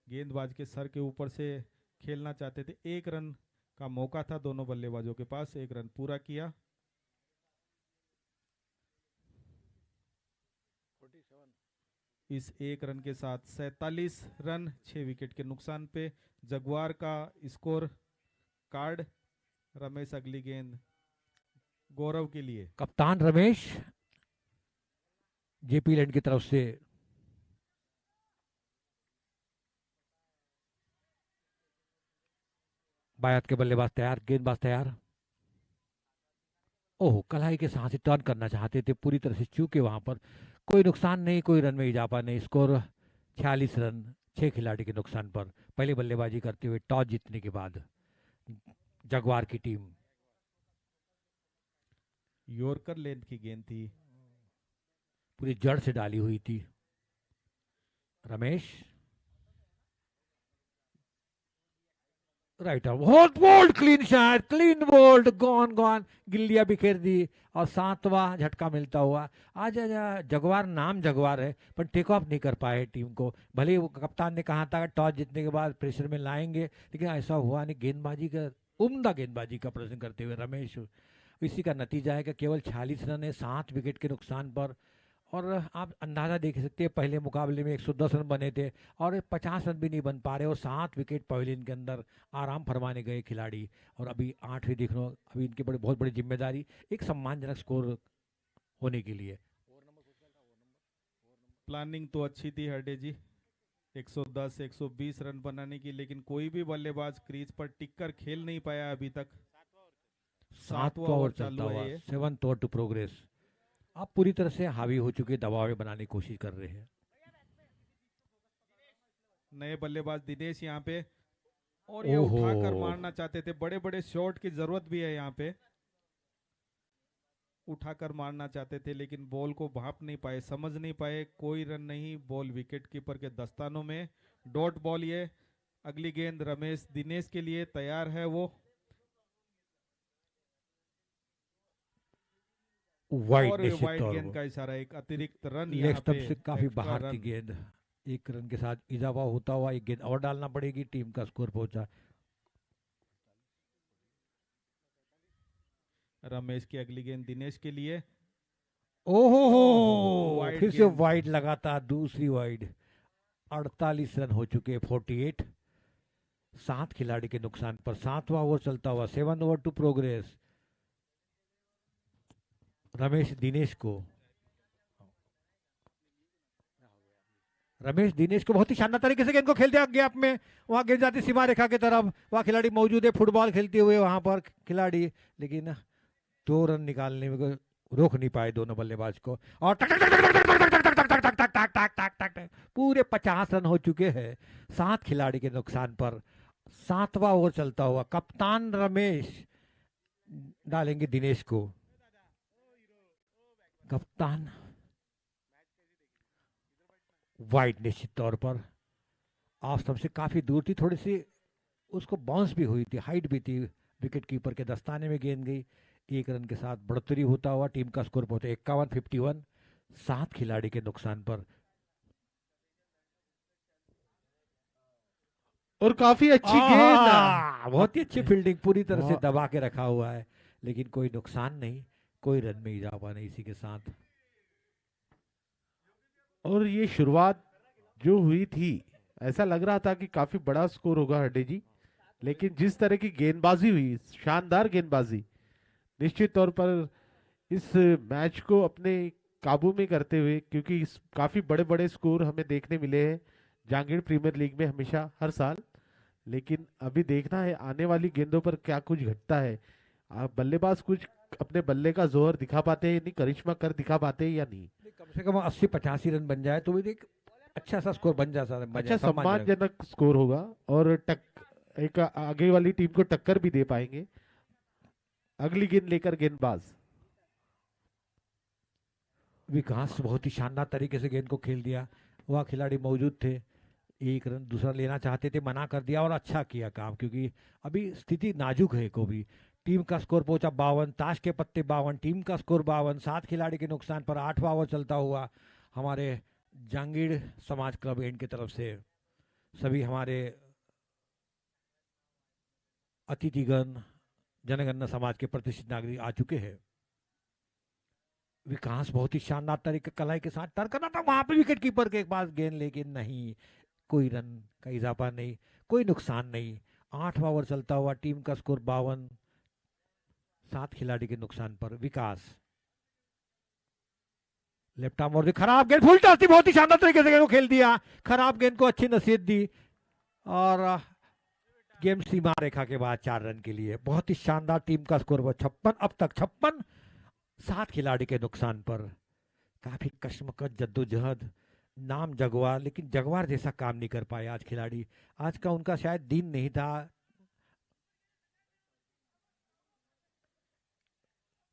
गेंदबाज के सर के ऊपर से खेलना चाहते थे। 1 रन का मौका था दोनों बल्लेबाजों के पास। 1 रन पूरा किया। इस 1 रन के साथ 47 रन 6 विकेट के नुकसान पे जगवार का स्कोर कार्ड। रमेश अगली गेंद गौरव के लिए। कप्तान रमेश JPL की तरफ से। बायात के बल्लेबाज तैयार, गेंदबाज तैयार। ओह, कलाई के साथ ही टर्न करना चाहते थे, पूरी तरह से चूके वहां पर। कोई नुकसान नहीं, कोई रन में इजाफा नहीं। स्कोर 46 रन 6 खिलाड़ी के नुकसान पर। पहले बल्लेबाजी करते हुए टॉस जीतने के बाद जगवार की टीम। यॉर्कर लेंथ की गेंद थी, पूरी जड़ से डाली हुई थी। रमेश राइट, बहुत bold, clean shot, clean bold, gone गिल्लियां बिखेर दी। और 7वां झटका मिलता हुआ। आज जगवार नाम जगवार है पर टेक ऑफ नहीं कर पाए टीम को। भले ही वो कप्तान ने कहा था टॉस जीतने के बाद प्रेशर में लाएंगे, लेकिन ऐसा हुआ नहीं। गेंदबाजी का उम्दा गेंदबाजी का प्रदर्शन करते हुए रमेश। इसी का नतीजा है कि केवल 46 रन है 7 विकेट के नुकसान पर। और आप अंदाज़ा देख सकते हैं, पहले मुकाबले में 110 रन बने थे और 50 रन भी नहीं बन पा रहे। और 7 विकेट पवेलियन के अंदर आराम फरमाने गए खिलाड़ी। और अभी 8वीं देख लो, अभी इनकी बहुत बड़ी जिम्मेदारी एक सम्मानजनक स्कोर होने के लिए। प्लानिंग तो अच्छी थी हरडे जी, 110 120 रन बनाने की, लेकिन कोई भी बल्लेबाज क्रीज पर टिककर खेल नहीं पाया अभी तक। 7वां ओवर चलता हुआ, 7th ओवर टू प्रोग्रेस। आप पूरी तरह से हावी हो चुके, दबाव में बनाने की कोशिश कर रहे हैं। नए बल्लेबाज दिनेश यहाँ पे, और ये ओहो। उठाकर मारना चाहते थे। बड़े बड़े शॉट की जरूरत भी है यहाँ पे। उठाकर मारना चाहते थे लेकिन बॉल को भाप नहीं पाए, समझ नहीं पाए। कोई रन नहीं, बॉल विकेट कीपर के दस्तानों में। डॉट बॉल ये। अगली गेंद रमेश दिनेश के लिए तैयार है वो। वाइड और निश्चित वाइड तौर गेंद पर का इशारा, एक अतिरिक्त रन लेग यहाँ स्टंप पे। से काफी एक्स्ट्रा बाहर की रन। गेंद। 1 रन के साथ इजाफा होता हुआ 1 गेंद और डालना पड़ेगी। टीम का स्कोर पहुंचा। रमेश की अगली गेंद दिनेश के लिए। ओहो ओहो, वाइड फिर से गेंद। वाइड लगातार, दूसरी वाइड। 48 रन हो चुके, 48। 7 खिलाड़ी के नुकसान पर 7वां ओवर चलता हुआ, 7th over to progress. Ramesh Dinesh को बहुत ही शानदार तरीके से गेंद को खेल दिया गैप में। वहां गेंद जाती सीमा रेखा की तरफ, वहां खिलाड़ी मौजूद है फुटबॉल खेलते हुए वहां पर खिलाड़ी, लेकिन 2 रन निकालने में रोक नहीं पाए दोनों बल्लेबाज को। और टक टक टक टक टक टक टक टक टक टक टक टक टक टक टक पूरे 50 रन हो चुके हैं 7 खिलाड़ी के नुकसान पर। 7वां ओवर चलता हुआ कप्तान रमेश डालेंगे दिनेश को। कप्तान वाइड निश्चित तौर पर ऑफ स्टंप से काफी दूर थी, थोड़ी सी उसको बाउंस भी हुई थी, हाइट भी थी, विकेट कीपर के दस्ताने में गेंद गई। 1 रन के साथ बढ़ोतरी होता हुआ टीम का स्कोर पहुंचा 51-51 7 खिलाड़ी के नुकसान पर। और काफी अच्छी गेंद, बहुत ही अच्छी फील्डिंग, पूरी तरह से बहुत- दबा के रखा हुआ है, लेकिन कोई नुकसान नहीं, कोई रन में इजाफा नहीं इसी के साथ। और ये शुरुआत जो हुई थी ऐसा लग रहा था कि काफी बड़ा स्कोर होगा हड्डे जी, लेकिन जिस तरह की गेंदबाजी हुई, शानदार गेंदबाजी, निश्चित तौर पर इस मैच को अपने काबू में करते हुए, क्योंकि काफी बड़े बड़े स्कोर हमें देखने मिले हैं जहांगीर प्रीमियर लीग में हमेशा हर साल, लेकिन अभी देखना है आने वाली गेंदों पर क्या कुछ घटता है। बल्लेबाज कुछ अपने बल्ले का जोहर दिखा पाते हैं, नहीं करिश्मा कर दिखा पाते हैं या नहीं। कम से कम 80-85 रन बन जाए तो भी एक अच्छा सा स्कोर बन जाता है, अच्छा सम्मानजनक स्कोर होगा और एक आगे वाली टीम को टक्कर भी दे पाएंगे। अगली गेंद लेकर गेंदबाज विकास बहुत ही शानदार तरीके से गेंद को खेल दिया, वह खिलाड़ी मौजूद थे, 1 रन दूसरा लेना चाहते थे, मना कर दिया और अच्छा किया काम, क्योंकि अभी स्थिति नाजुक है को भी। टीम का स्कोर पहुंचा 52, ताश के पत्ते 52, टीम का स्कोर 52, 7 खिलाड़ी के नुकसान पर 8वां ओवर चलता हुआ हमारे जहांगीर समाज क्लब एंड की तरफ से सभी हमारे अतिथिगण जनगणना समाज के प्रतिष्ठित नागरिक आ चुके हैं। विकास बहुत ही शानदार तरीके कलाई के साथ टर्न करना था, वहां पे विकेट कीपर के पास गेंद, लेकिन नहीं, कोई रन का इजाफा नहीं, कोई नुकसान नहीं। 8वां ओवर चलता हुआ टीम का स्कोर 52, 7 खिलाड़ी के नुकसान पर। विकास लेफ्ट आर्म और खराब गेंद, फुल टॉस थी, बहुत ही शानदार तरीके से गेंद को खेल दिया, खराब गेंद को अच्छी नसीहत दी और गेम सीमा रेखा के बाद 4 रन के लिए। बहुत ही शानदार, टीम का स्कोर 56, अब तक 56, 7 खिलाड़ी के नुकसान पर। काफी कश्मकश जद्दोजहद, नाम जगवार, लेकिन जगवार जैसा काम नहीं कर पाए आज खिलाड़ी। आज का उनका शायद दिन नहीं था।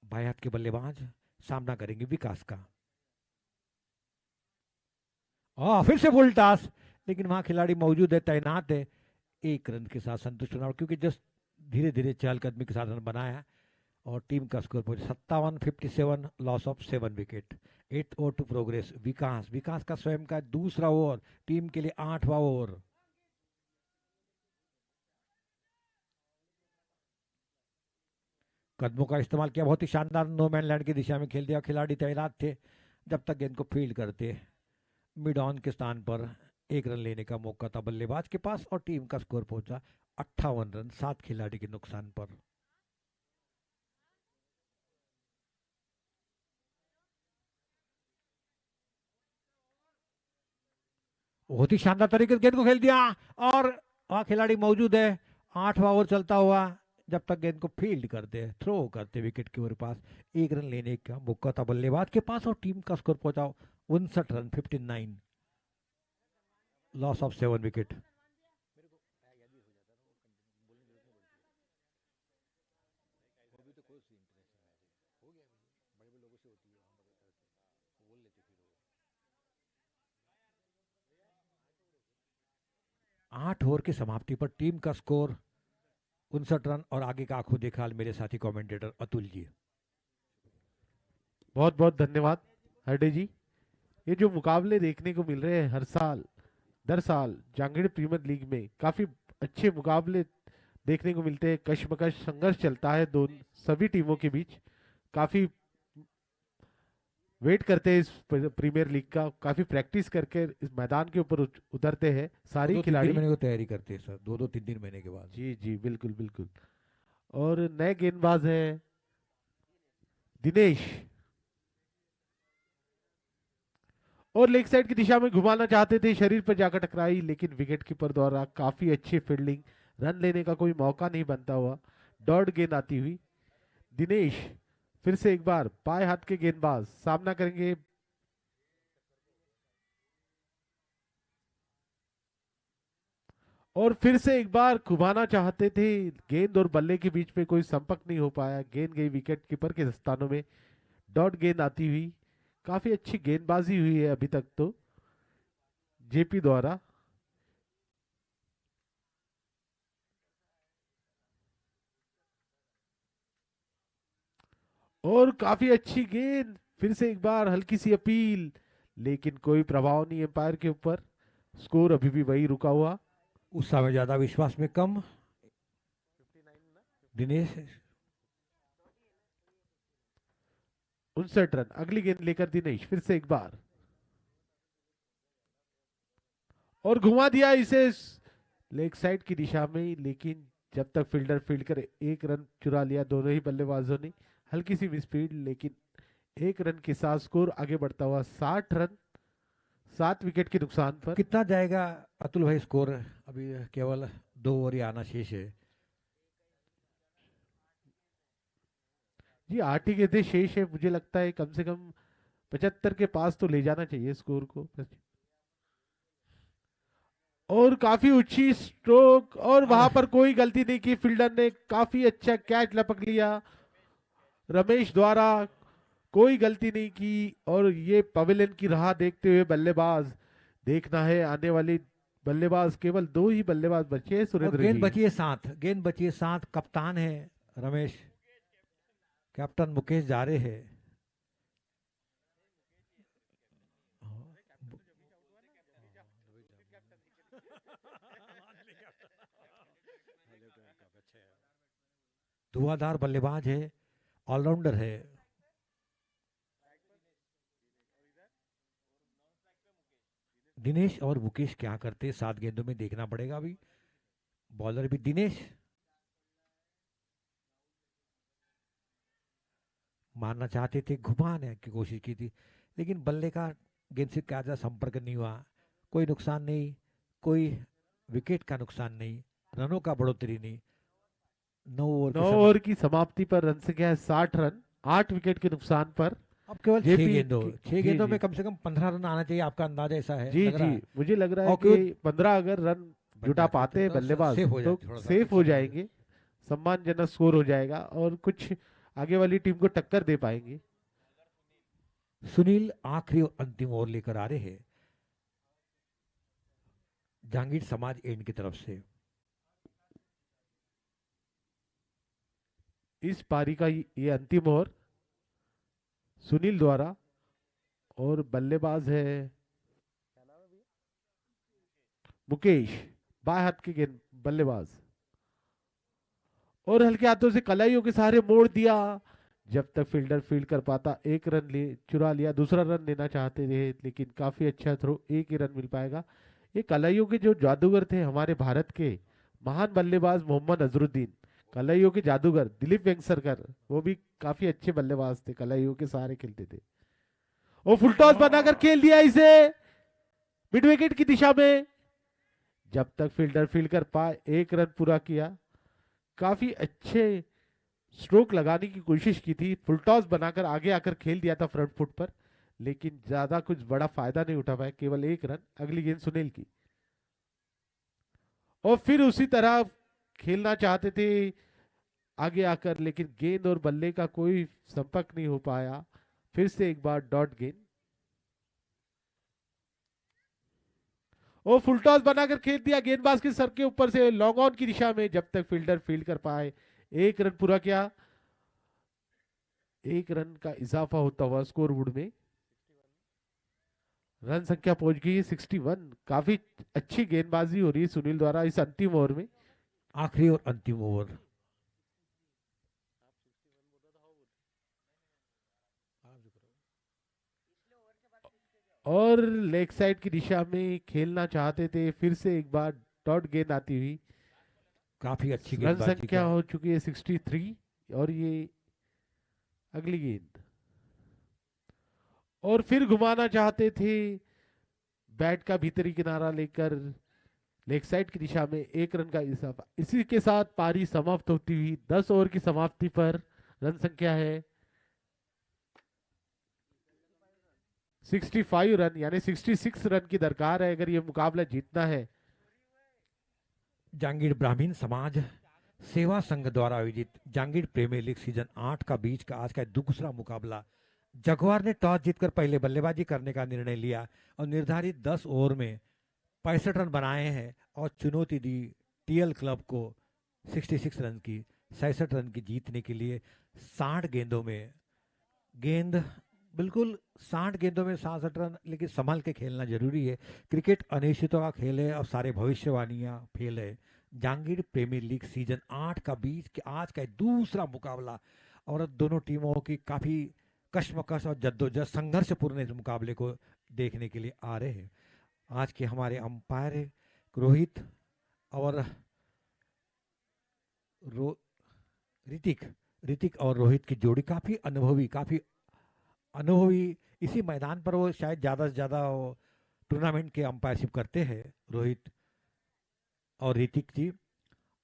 बाएं हाथ के बल्लेबाज सामना करेंगे विकास का। फिर से फुल टॉस, लेकिन वहां खिलाड़ी मौजूद है, तैनात है, 1 रन के साथ संतुष्ट होना, क्योंकि जस्ट धीरे धीरे चहलकदमी के साथ रन बनाया और टीम का स्कोर पहुंचे 57-57, loss of 7 wicket. 8 over to progress. विकास का स्वयं का दूसरा ओवर, टीम के लिए 8वां ओवर। कदमों का इस्तेमाल किया, बहुत ही शानदार नो मैन लैंड की दिशा में खेल दिया, खिलाड़ी तैनात थे जब तक गेंद को फील्ड करते। मिड ऑन के स्थान पर 1 रन लेने का मौका था बल्लेबाज के पास और टीम का स्कोर पहुंचा 58 रन, 7 खिलाड़ी के नुकसान पर। बहुत ही शानदार तरीके से गेंद को खेल दिया और वहां खिलाड़ी मौजूद है। 8वां ओवर चलता हुआ जब तक गेंद को फील्ड करते, थ्रो करते विकेट के पास, 1 रन लेने का मौका था बल्लेबाज के पास और टीम का स्कोर पहुंचा 59 रन, 59, लॉस ऑफ 7 विकेट। आठ ओवर की समाप्ति पर टीम का स्कोर 59 रन और आगे का आंखों देखा मेरे साथी कमेंटेटर अतुल जी। बहुत बहुत धन्यवाद हरडे जी। ये जो मुकाबले देखने को मिल रहे हैं हर साल दर साल जहांगीर प्रीमियर लीग में, काफी अच्छे मुकाबले देखने को मिलते हैं, कशमकश संघर्ष चलता है दोनों सभी टीमों के बीच, काफी वेट करते हैं इस प्रीमियर लीग का, काफी प्रैक्टिस करके इस मैदान के ऊपर उतरते हैं सारी खिलाड़ी। महीने को तैयारी करते हैं सर, 2-3 महीने के बाद। जी जी बिल्कुल बिल्कुल। और नए गेंदबाज हैं दिनेश, और लेग साइड की दिशा में घुमाना चाहते थे, शरीर पर जाकर टकराई, लेकिन विकेट कीपर द्वारा काफी अच्छी फील्डिंग, रन लेने का कोई मौका नहीं बनता हुआ डॉट गेंद आती हुई। दिनेश फिर से एक बार बाएं हाथ के गेंदबाज सामना करेंगे। और फिर से एक बार घुमाना चाहते थे, गेंद और बल्ले के बीच में कोई संपर्क नहीं हो पाया, गेंद गई विकेट कीपर के स्थानों में, डॉट गेंद आती हुई। काफी अच्छी गेंदबाजी हुई है अभी तक तो जेपी द्वारा। और काफी अच्छी गेंद, फिर से एक बार हल्की सी अपील, लेकिन कोई प्रभाव नहीं एम्पायर के ऊपर, स्कोर अभी भी वही रुका हुआ। उस समय ज्यादा विश्वास में कम दिनेश। 59 रन। अगली गेंद लेकर दिनेश फिर से एक बार, और घुमा दिया इसे लेग साइड की दिशा में, लेकिन जब तक फील्डर फील्ड करे, एक रन चुरा लिया दोनों ही बल्लेबाजों ने। हल्की सी मिसफील्ड, लेकिन एक रन के साथ स्कोर आगे बढ़ता हुआ 60 रन 7 विकेट के नुकसान पर। कितना जाएगा अतुल भाई स्कोर? अभी केवल 2 ओवर ही आना शेष है। जी 8 ही गेंदें शेष है, मुझे लगता है कम से कम 75 के पास तो ले जाना चाहिए स्कोर को। और काफी ऊंची स्ट्रोक, और वहां पर कोई गलती नहीं की, फील्डर ने काफी अच्छा कैच लपक लिया रमेश द्वारा, कोई गलती नहीं की। और ये पवेलियन की राह देखते हुए बल्लेबाज, देखना है आने वाली बल्लेबाज, केवल 2 ही बल्लेबाज बचे हैं और सुरेंद्र गेंद जी। बची है 7, गेंद बची है 7। कप्तान है रमेश, कैप्टन मुकेश जा रहे हैं। धुआंधार बल्लेबाज है, ऑलराउंडर है। दिनेश और मुकेश क्या करते 7 गेंदों में, देखना पड़ेगा अभी। बॉलर भी दिनेश, मारना चाहते थे, घुमाने की कोशिश की थी, लेकिन बल्ले का गेंद से क्या ज्यादा संपर्क नहीं हुआ। कोई नुकसान नहीं, कोई विकेट का नुकसान नहीं, रनों का बढ़ोतरी नहीं। 9 ओवर की समाप्ति पर रन संख्या है 60 रन 8 विकेट के नुकसान पर। अब केवल 6 जेपी गेंदों, जी, 6 गेंदों जी। में कम से कम 15 रन आना चाहिए। आपका अंदाजा ऐसा है? जी लग रहा जी, है? मुझे लग रहा है और कि 15 अगर रन बन जुटा जाते पाते हैं तो बल्लेबाज सेफ हो तो जाए, थोड़ा सा सेफ हो अच्छा जाएंगे, सम्मानजनक स्कोर हो जाएगा और कुछ आगे वाली टीम को टक्कर दे पाएंगे। सुनील आखिरी और अंतिम ओवर लेकर आ रहे हैं जहांगीर समाज एंड की तरफ से। इस पारी का ये अंतिम ओवर सुनील द्वारा, और बल्लेबाज है मुकेश, बाएं हाथ के गेंद बल्लेबाज, और हल्के हाथों से कलाइयों के सहारे मोड़ दिया। जब तक फील्डर फील्ड कर पाता, एक रन ले चुरा लिया, दूसरा रन लेना चाहते थे, लेकिन काफी अच्छा थ्रो, एक ही रन मिल पाएगा। ये कलाइयों के जो जादूगर थे हमारे भारत के महान बल्लेबाज मोहम्मद अजरुद्दीन, कलाइयों के जादूगर दिलीप वेंगसरकर, वो भी काफी अच्छे बल्लेबाज थे, कलाइयों के सहारे खेलते थे। वो फुल टॉस बनाकर खेल दिया इसे मिड विकेट की दिशा में। जब तक फील्डर फील्ड कर पाए, एक रन पूरा किया, काफी अच्छे स्ट्रोक लगाने की कोशिश की थी, फुल टॉस बनाकर आगे आकर खेल दिया था फ्रंट फुट पर, लेकिन ज्यादा कुछ बड़ा फायदा नहीं उठा पाए, केवल एक रन। अगली गेंद सुनील की, और फिर उसी तरह खेलना चाहते थे आगे आकर, लेकिन गेंद और बल्ले का कोई संपर्क नहीं हो पाया। फिर से एक बार डॉट गेंद, और फुल टॉस बनाकर खेल दिया गेंदबाज के सर के ऊपर से लॉन्ग ऑन की दिशा में। जब तक फील्डर फील्ड कर पाए, एक रन पूरा किया, एक रन का इजाफा होता हुआ स्कोर बोर्ड में। रन संख्या पहुंच गई है 61। काफी अच्छी गेंदबाजी हो रही है सुनील द्वारा इस अंतिम ओवर में। आखिरी और अंतिम ओवर। और लेग साइड की दिशा में खेलना चाहते थे, फिर से एक बार डॉट गेंद आती हुई। काफी अच्छी रन गेंदबाजी संख्या का हो चुकी है 63, और ये अगली गेंद, और फिर घुमाना चाहते थे, बैट का भीतरी किनारा लेकर लेग साइड की दिशा में 1 रन का इजाफा। इसी के साथ पारी समाप्त होती हुई 10 ओवर की समाप्ति पर रन संख्या है 65 रन, यानी 66 रन की दरकार है अगर ये मुकाबला जीतना है। जहांगीर ब्राह्मीण समाज सेवा संघ द्वारा आयोजित जहांगीर प्रीमियर लीग सीजन 8 का बीच का आज का दूसरा मुकाबला। जगुआर ने टॉस जीतकर पहले बल्लेबाजी करने का निर्णय लिया और निर्धारित 10 ओवर में 65 रन बनाए हैं और चुनौती दी टीएल क्लब को 66 रन की 66 रन की जीतने के लिए 60 गेंदों में बिल्कुल 60 गेंदों में 66 रन, लेकिन संभल के खेलना जरूरी है। क्रिकेट अनिश्चितों का खेल है और सारे भविष्यवाणियां फेल है। जहांगीर प्रीमियर लीग सीजन 8 का बीच के आज का दूसरा मुकाबला और दोनों टीमों की काफी कश्मकश और जद्दोजहद संघर्षपूर्ण इस मुकाबले को देखने के लिए आ रहे हैं। आज के हमारे अंपायर रोहित और ऋतिक और रोहित की जोड़ी काफी अनुभवी इसी मैदान पर वो शायद ज्यादा से ज्यादा टूर्नामेंट के अंपायरशिप करते हैं। रोहित और ऋतिक जी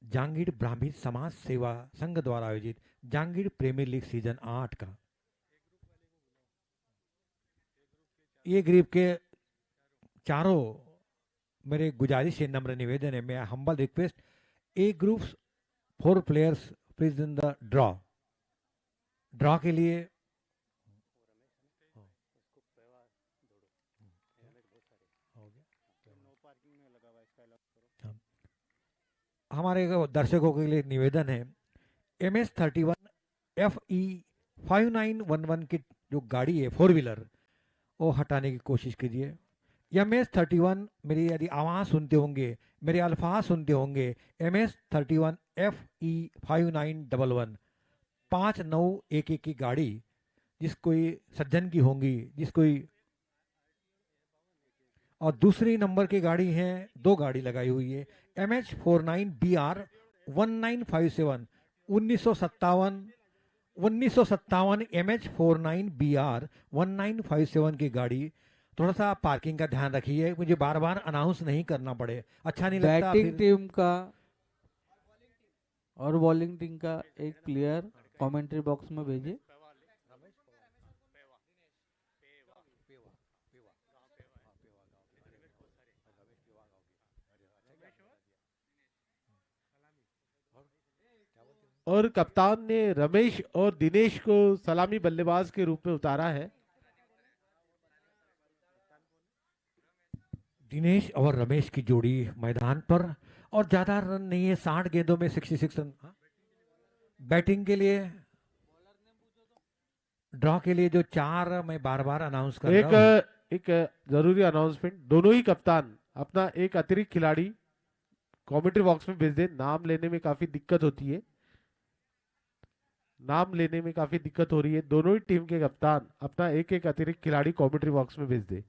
जहांगीर ब्राह्मीण समाज सेवा संघ द्वारा आयोजित जहांगीर प्रीमियर लीग सीजन 8 का ये ग्रुप के चारों मेरे गुजारिश है, नम्र निवेदन है, मैं humble request A group 4 players please in the draw के लिए हमारे दर्शकों के लिए निवेदन है। MS-31 FE 5911 की जो गाड़ी है 4 व्हीलर वो हटाने की कोशिश कीजिए। MS-31 मेरी यदि आवाज़ सुनते होंगे, मेरे अल्फाज सुनते होंगे, MS-31 FE 5911 5911 की गाड़ी जिस कोई सज्जन की होंगी, जिस कोई और दूसरी नंबर की गाड़ी है, 2 गाड़ी लगाई हुई है MH49BR 1957 1957 MH49BR 1957 की गाड़ी। थोड़ा सा पार्किंग का ध्यान रखिए, मुझे बार बार अनाउंस नहीं करना पड़े, अच्छा नहीं लगता। बैटिंग टीम का और बॉलिंग टीम का एक प्लेयर कमेंट्री बॉक्स में भेजिए। और कप्तान ने रमेश और दिनेश को सलामी बल्लेबाज के रूप में उतारा है। दिनेश और रमेश की जोड़ी मैदान पर और ज्यादा रन नहीं है, 60 गेंदों में 66 रन। बैटिंग के लिए ड्रॉ के लिए जो 4 मैं बार बार अनाउंस कर रहा हूं। एक जरूरी अनाउंसमेंट, दोनों ही कप्तान अपना एक अतिरिक्त खिलाड़ी कमेंट्री बॉक्स में भेज दे। नाम लेने में काफी दिक्कत होती है, नाम लेने में काफी दिक्कत हो रही है। दोनों ही टीम के कप्तान अपना एक एक अतिरिक्त खिलाड़ी कमेंट्री बॉक्स में भेज दे।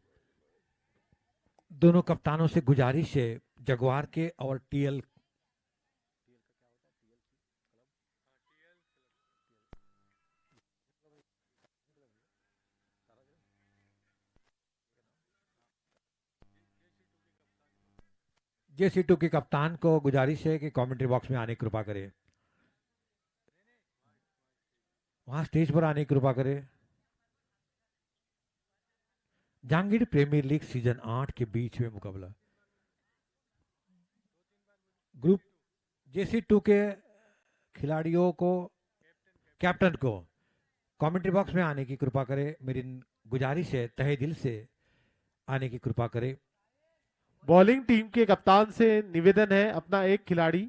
दोनों कप्तानों से गुजारिश है, जगुआर के और टीएल JC2 के कप्तान को गुजारिश है कि कमेंट्री बॉक्स में आने की कृपा करें, वहां स्टेज पर आने की कृपा करें। जहांगीर प्रीमियर लीग सीजन 8 के बीच में मुकाबला। ग्रुप JC2 के खिलाड़ियों को, कैप्टन को कमेंट्री बॉक्स में आने की कृपा करें, मेरी गुजारिश है, तहे दिल से आने की कृपा करें। बॉलिंग टीम के कप्तान से निवेदन है, अपना एक खिलाड़ी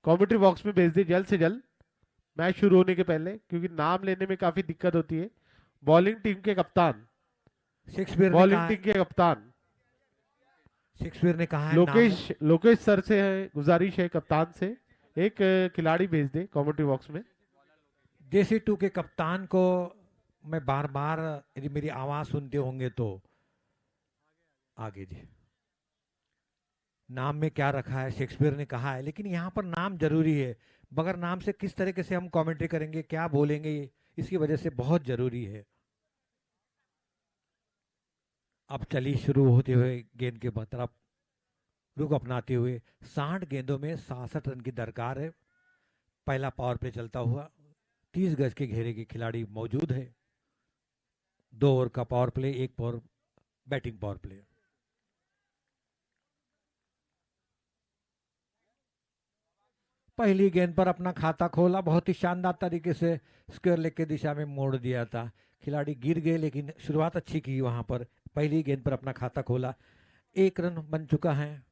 कमेंट्री बॉक्स में भेज दे जल्द से जल्द, मैच शुरू होने के पहले, क्योंकि नाम लेने में काफी दिक्कत होती है। बॉलिंग टीम के कप्तान, बॉलिंग टीम के कप्तान शेक्सपियर ने कहा है लोकेश सर से है, गुजारिश है कप्तान से एक खिलाड़ी भेज दे कमेंट्री बॉक्स में। JC2 के कप्तान को मैं बार बार, यदि मेरी आवाज सुनते होंगे तो आगे जी। नाम में क्या रखा है, शेक्सपियर ने कहा है, लेकिन यहाँ पर नाम जरूरी है। बगैर नाम से किस तरीके से हम कमेंट्री करेंगे, क्या बोलेंगे, इसकी वजह से बहुत जरूरी है। अब चली शुरू होते हुए गेंद के तरफ रुख अपनाते हुए 60 गेंदों में 66 रन की दरकार है। पहला पावर प्ले चलता हुआ 30 गज के घेरे के खिलाड़ी मौजूद है। 2 ओवर का power play, 1 power batting power play. पहली गेंद पर अपना खाता खोला, बहुत ही शानदार तरीके से स्क्वायर लेग की दिशा में मोड़ दिया था। खिलाड़ी गिर गए लेकिन शुरुआत अच्छी की वहां पर। पहली गेंद पर अपना खाता खोला, 1 रन बन चुका है।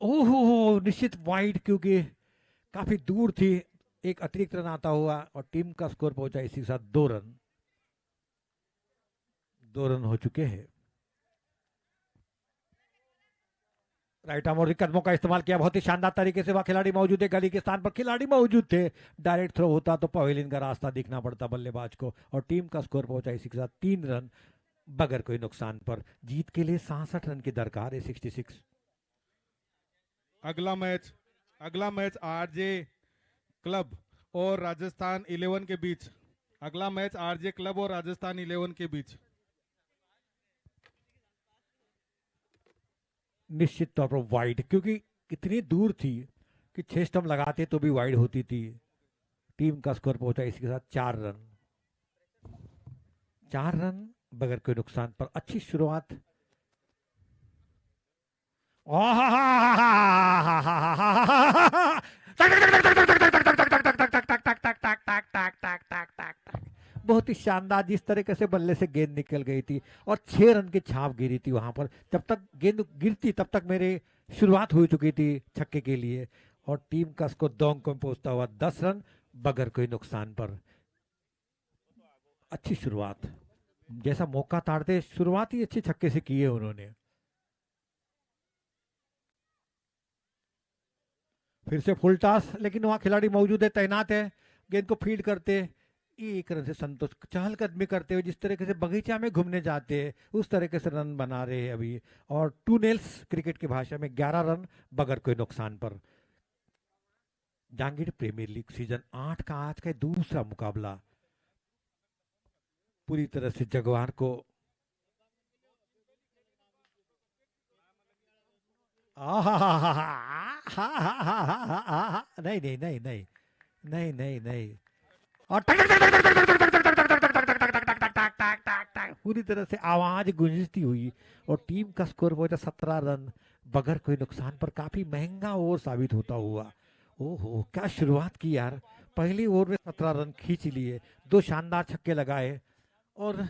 ओहो, निश्चित वाइड, क्योंकि काफी दूर थी। एक अतिरिक्त रन आता हुआ और टीम का स्कोर पहुंचा इसी के साथ 2 रन। 2 रन हो चुके हैं। राइट आर्म और कदमों का इस्तेमाल किया बहुत ही शानदार तरीके से। वह खिलाड़ी मौजूद है, गली के स्थान पर खिलाड़ी मौजूद थे। डायरेक्ट थ्रो होता तो पवेलियन का रास्ता दिखना पड़ता बल्लेबाज को, और टीम का स्कोर पहुंचा इसी के साथ 3 रन बगैर कोई नुकसान पर। जीत के लिए 66 रन की दरकार है, 66। अगला मैच आरजे क्लब और राजस्थान 11 के बीच। अगला मैच आरजे क्लब और राजस्थान 11 के बीच। निश्चित तौर पर वाइड, क्योंकि इतनी दूर थी कि 6 स्टंप लगाते तो भी वाइड होती थी। टीम का स्कोर पहुंचा इसके साथ 4 रन। 4 रन बगैर कोई नुकसान पर। अच्छी शुरुआत। बहुत ही शानदार जिस तरीके से बल्ले से गेंद निकल गई थी और 6 रन की छाप गिरी थी वहां पर। जब तक गेंद गिरती तब तक मेरी शुरुआत हो चुकी थी छक्के के लिए, और टीम का स्कोर 2 अंकों में पहुंचता हुआ 10 रन बगैर कोई नुकसान पर। अच्छी शुरुआत, जैसा मौका ताड़ते शुरुआत ही अच्छी छक्के से की है उन्होंने। फिर से फुल टॉस, लेकिन वहां खिलाड़ी मौजूद है, तैनात है। गेंद को फीड करते 1 रन से संतोष, चहलकदमी करते हुए जिस तरीके से बगीचा में घूमने जाते हैं उस तरीके से रन बना रहे हैं अभी। और 2 नेल्स क्रिकेट की भाषा में 11 रन बगैर कोई नुकसान पर। जहांगीर प्रीमियर लीग सीजन 8 का आज का दूसरा मुकाबला पूरी तरह से जगवार को नहीं नहीं नहीं नहीं नहीं नहीं नहीं, और पूरी तरह से आवाज गूंजती हुई और टीम का स्कोर पहुंचा 17 रन बगैर कोई नुकसान पर। काफी महंगा ओवर साबित होता हुआ। ओहो, क्या शुरुआत की यार। पहली ओवर में 17 रन खींच लिए, 2 शानदार छक्के लगाए और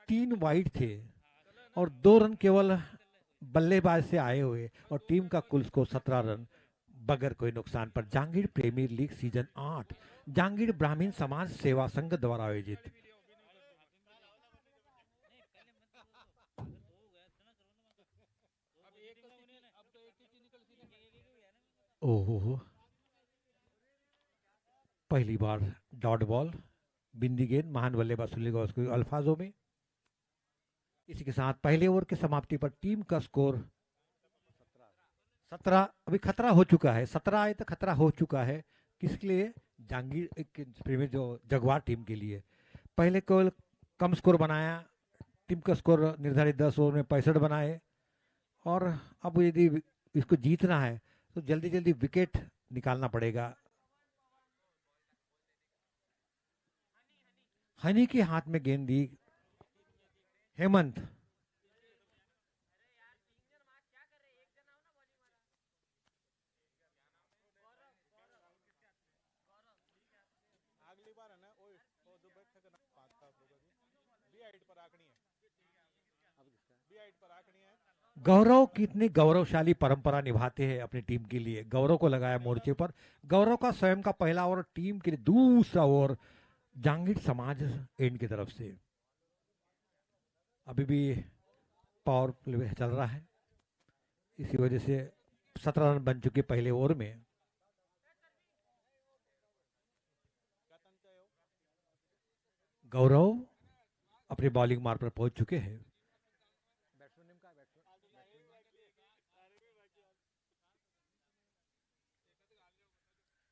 3 वाइड थे, और 2 रन केवल बल्लेबाज से आए हुए, और टीम का कुल स्कोर 17 रन बगैर कोई नुकसान पर। Jahangir premier league season 8 Jahangir ब्राह्मण समाज सेवा संघ द्वारा आयोजित। ओहो, पहली बार डॉट बॉल, बिंदी गेंद, महान बल्लेबाज सुनील गावस्कर अल्फाजों में। इसी के साथ पहले ओवर की समाप्ति पर टीम का स्कोर 17। अभी खतरा हो चुका है, 17 आए तो खतरा हो चुका है। किसके लिए? जहांगीर प्रीमियर जो जगवार टीम के लिए। पहले केवल कम स्कोर बनाया, टीम का स्कोर निर्धारित 10 ओवर में 65 बनाए, और अब यदि इसको जीतना है तो जल्दी जल्दी विकेट निकालना पड़ेगा। हनी के हाथ में गेंद दी हेमंत। गौरव कितनी गौरवशाली परंपरा निभाते हैं अपनी टीम के लिए। गौरव को लगाया मोर्चे पर। गौरव का स्वयं का पहला ओवर, टीम के लिए दूसरा ओवर जहांगीर समाज एंड की तरफ से। अभी भी पावर प्ले चल रहा है, इसी वजह से 17 रन बन चुके पहले ओवर में। गौरव अपनी अपने बॉलिंग मार्क पर पहुंच चुके हैं।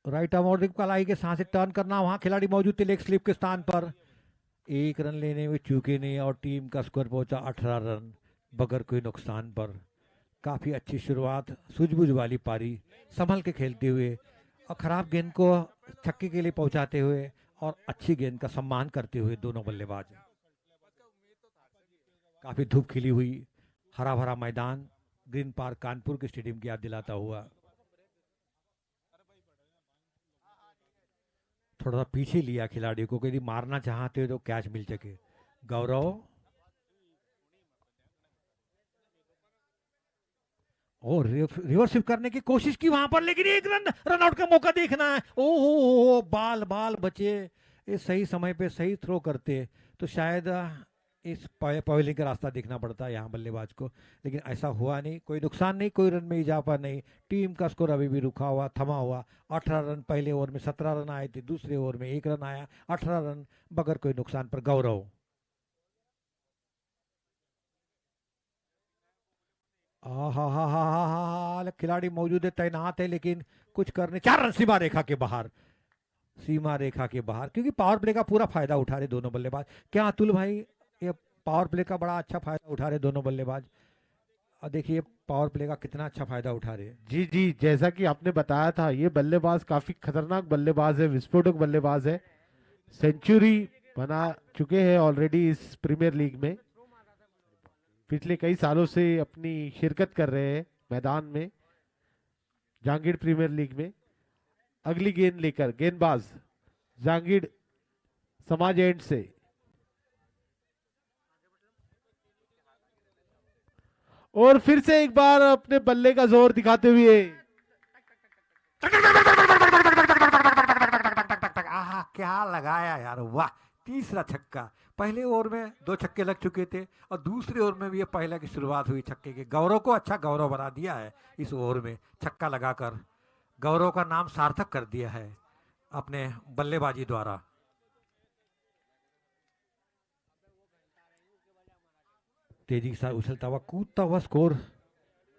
राइट आर्म और कलाई के साथ से टर्न करना, वहां खिलाड़ी मौजूद थे लेग स्लिप के स्थान पर। एक रन लेने में चूके नहीं और टीम का स्कोर पहुंचा 18 रन बगैर कोई नुकसान पर। काफी अच्छी शुरुआत, सूझबूझ वाली पारी, संभल के खेलते हुए और खराब गेंद को छक्के के लिए पहुंचाते हुए और अच्छी गेंद का सम्मान करते हुए दोनों बल्लेबाज। काफी धूप खिली हुई, हरा भरा मैदान, ग्रीन पार्क कानपुर के स्टेडियम की याद दिलाता हुआ। थोड़ा सा पीछे लिया खिलाड़ी को, यदि मारना चाहते हो तो कैच मिल सके। गौरव और रिवर्स स्विप करने की कोशिश की वहां पर, लेकिन एक रन आउट का मौका देखना है। ओहो, बाल बाल बचे। इस सही समय पे सही थ्रो करते तो शायद इस पवेलिंग का रास्ता देखना पड़ता है यहाँ बल्लेबाज को, लेकिन ऐसा हुआ नहीं। कोई नुकसान नहीं, कोई रन में इजाफा नहीं। टीम का स्कोर अभी भी रुका हुआ, थमा हुआ। 18 रन पहले ओवर में, 17 रन आए थे दूसरे ओवर में, 1 रन आया। 18 रन बगैर कोई नुकसान पर। गौरव खिलाड़ी मौजूद है, तैनात है, लेकिन कुछ करने। 4 रन सीमा रेखा के बाहर, सीमा रेखा के बाहर, क्योंकि पावर प्ले का पूरा फायदा उठा रहे दोनों बल्लेबाज। क्या अतुल भाई, ये पावर प्ले का बड़ा अच्छा फायदा उठा रहे दोनों बल्लेबाज। और देखिए पावर प्ले का कितना अच्छा फायदा उठा रहे। जी जी, जैसा कि आपने बताया था, ये बल्लेबाज काफी खतरनाक बल्लेबाज है, विस्फोटक बल्लेबाज है। सेंचुरी बना चुके हैं ऑलरेडी इस प्रीमियर लीग में। पिछले कई सालों से अपनी शिरकत कर रहे हैं मैदान में, जहांगीर प्रीमियर लीग में। अगली गेंद लेकर गेंदबाज जहांगीर समाज एंड से, और फिर से एक बार अपने बल्ले का जोर दिखाते हुए। आहा, क्या लगाया यार, वाह। तीसरा छक्का। पहले ओवर में 2 छक्के लग चुके थे और दूसरे ओवर में भी ये पहला की शुरुआत हुई छक्के के। गौरव को अच्छा गौरव बना दिया है इस ओवर में, छक्का लगाकर गौरव का नाम सार्थक कर दिया है अपने बल्लेबाजी द्वारा। तेजी के साथ उछलता हुआ, कूदता हुआ स्कोर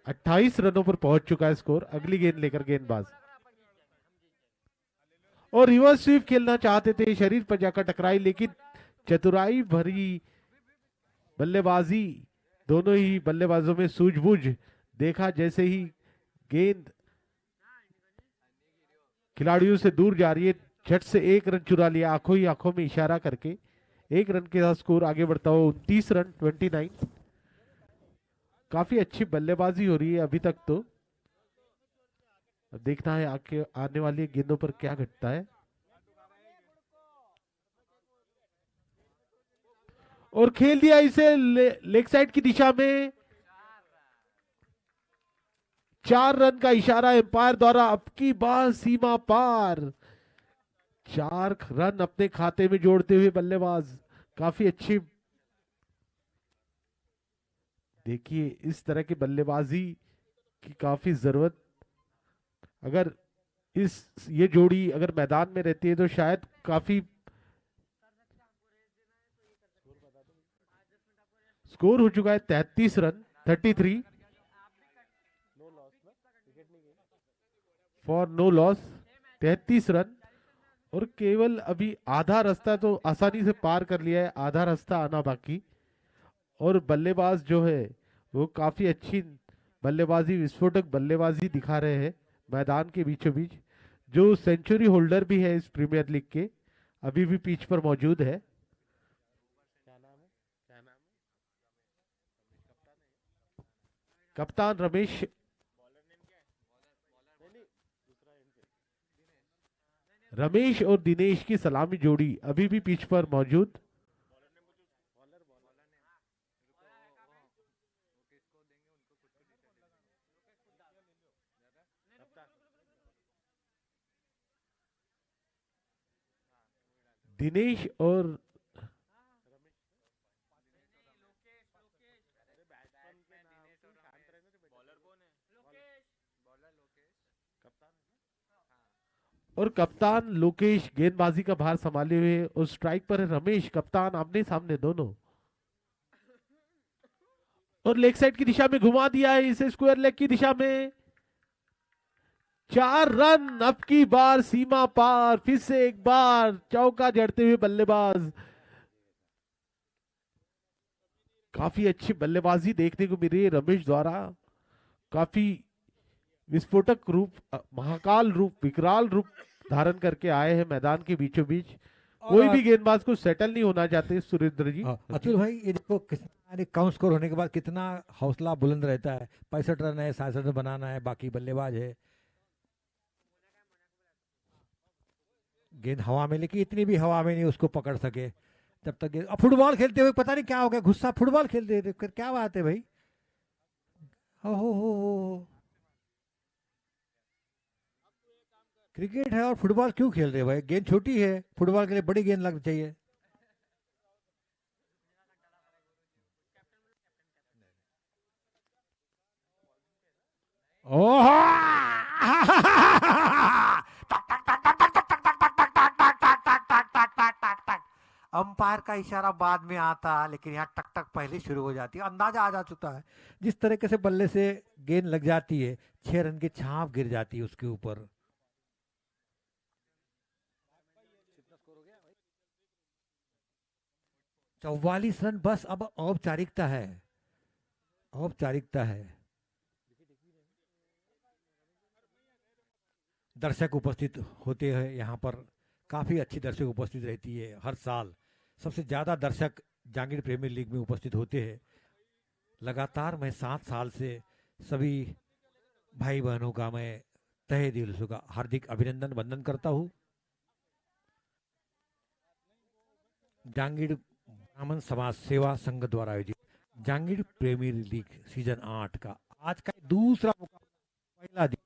28 रनों पर पहुंच चुका है स्कोर। अगली गेंद लेकर गेंदबाज, और रिवर्स स्वीप खेलना चाहते थे, शरीर पर जाकर टकराई, लेकिन चतुराई भरी बल्लेबाजी, दोनों ही बल्लेबाजों में सूझबूझ देखा। जैसे ही गेंद खिलाड़ियों से दूर जा रही है, झट से 1 रन चुरा लिया, आंखों ही आंखों में इशारा करके। 1 रन के साथ स्कोर आगे बढ़ता हुआ 29 रन 29। काफी अच्छी बल्लेबाजी हो रही है अभी तक तो। अब देखना है आगे आने वाली गेंदों पर क्या घटता है। और खेल दिया इसे लेग साइड की दिशा में। 4 रन का इशारा एम्पायर द्वारा, अब की बार सीमा पार। 4 रन अपने खाते में जोड़ते हुए बल्लेबाज, काफी अच्छी। देखिए इस तरह की बल्लेबाजी की काफी जरूरत, अगर ये जोड़ी अगर मैदान में रहती है तो शायद काफी। स्कोर हो चुका है 33 run 33 for no loss. 33 run, और केवल अभी आधा रास्ता तो आसानी से पार कर लिया है, आधा रास्ता आना बाकी। और बल्लेबाज जो है वो काफी अच्छी बल्लेबाजी, विस्फोटक बल्लेबाजी दिखा रहे हैं मैदान के बीचों बीच। जो सेंचुरी होल्डर भी है इस प्रीमियर लीग के, अभी भी पिच पर मौजूद है। कप्तान रमेश। रमेश और दिनेश की सलामी जोड़ी अभी भी पिच पर मौजूद। दिनेश और कप्तान लोकेश गेंदबाजी का भार संभाले हुए, और स्ट्राइक पर है रमेश, कप्तान आमने सामने दोनों। और लेग साइड की दिशा में घुमा दिया है इसे स्क्वायर लेग की दिशा में। 4 रन अब की बार सीमा पार, फिर से एक बार चौका जड़ते हुए बल्लेबाज। काफी अच्छी बल्लेबाजी देखने को मिल रही है रमेश द्वारा। काफी विस्फोटक रूप, महाकाल रूप, विकराल रूप धारण करके आए हैं मैदान के बीचों बीच। कोई भी गेंदबाज को सेटल नहीं होना चाहते सुरेंद्र जी। अतुल भाई ये देखो कितना काउंट स्कोर होने के बाद कितना हौसला बुलंद रहता है। 65 रन है, 67 रन बनाना है, बाकी बल्लेबाज है। गेंद हवा में, लेकिन इतनी भी हवा में नहीं उसको पकड़ सके। जब तक गेंद फुटबॉल खेलते हुए पता नहीं क्या हो गया, गुस्सा फुटबॉल खेलते देखकर क्या बात है भाई। हो क्रिकेट है और फुटबॉल क्यों खेल रहे भाई? गेंद छोटी है, फुटबॉल के लिए बड़ी गेंद लगनी चाहिए। ओह अंपायर का इशारा बाद में आता, लेकिन यहाँ टक टक पहले शुरू हो जाती है। अंदाजा आ जा चुका है जिस तरीके से बल्ले से गेंद लग जाती है, 6 रन की छाप गिर जाती है उसके ऊपर। 44 रन बस, अब औपचारिकता है, औपचारिकता है। दर्शक उपस्थित होते हैं यहाँ पर, काफी अच्छी दर्शक उपस्थित रहती है हर साल। सबसे ज्यादा दर्शक जहांगीर प्रीमियर लीग में उपस्थित होते हैं। लगातार मैं 7 साल से सभी भाई बहनों का मैं तहे दिल से का हार्दिक अभिनंदन वंदन करता हूँ। जहांगीर ब्राह्मण समाज सेवा संघ द्वारा आयोजित जहांगीर प्रीमियर लीग सीजन 8 का आज का दूसरा मुकाबला, पहला दिन।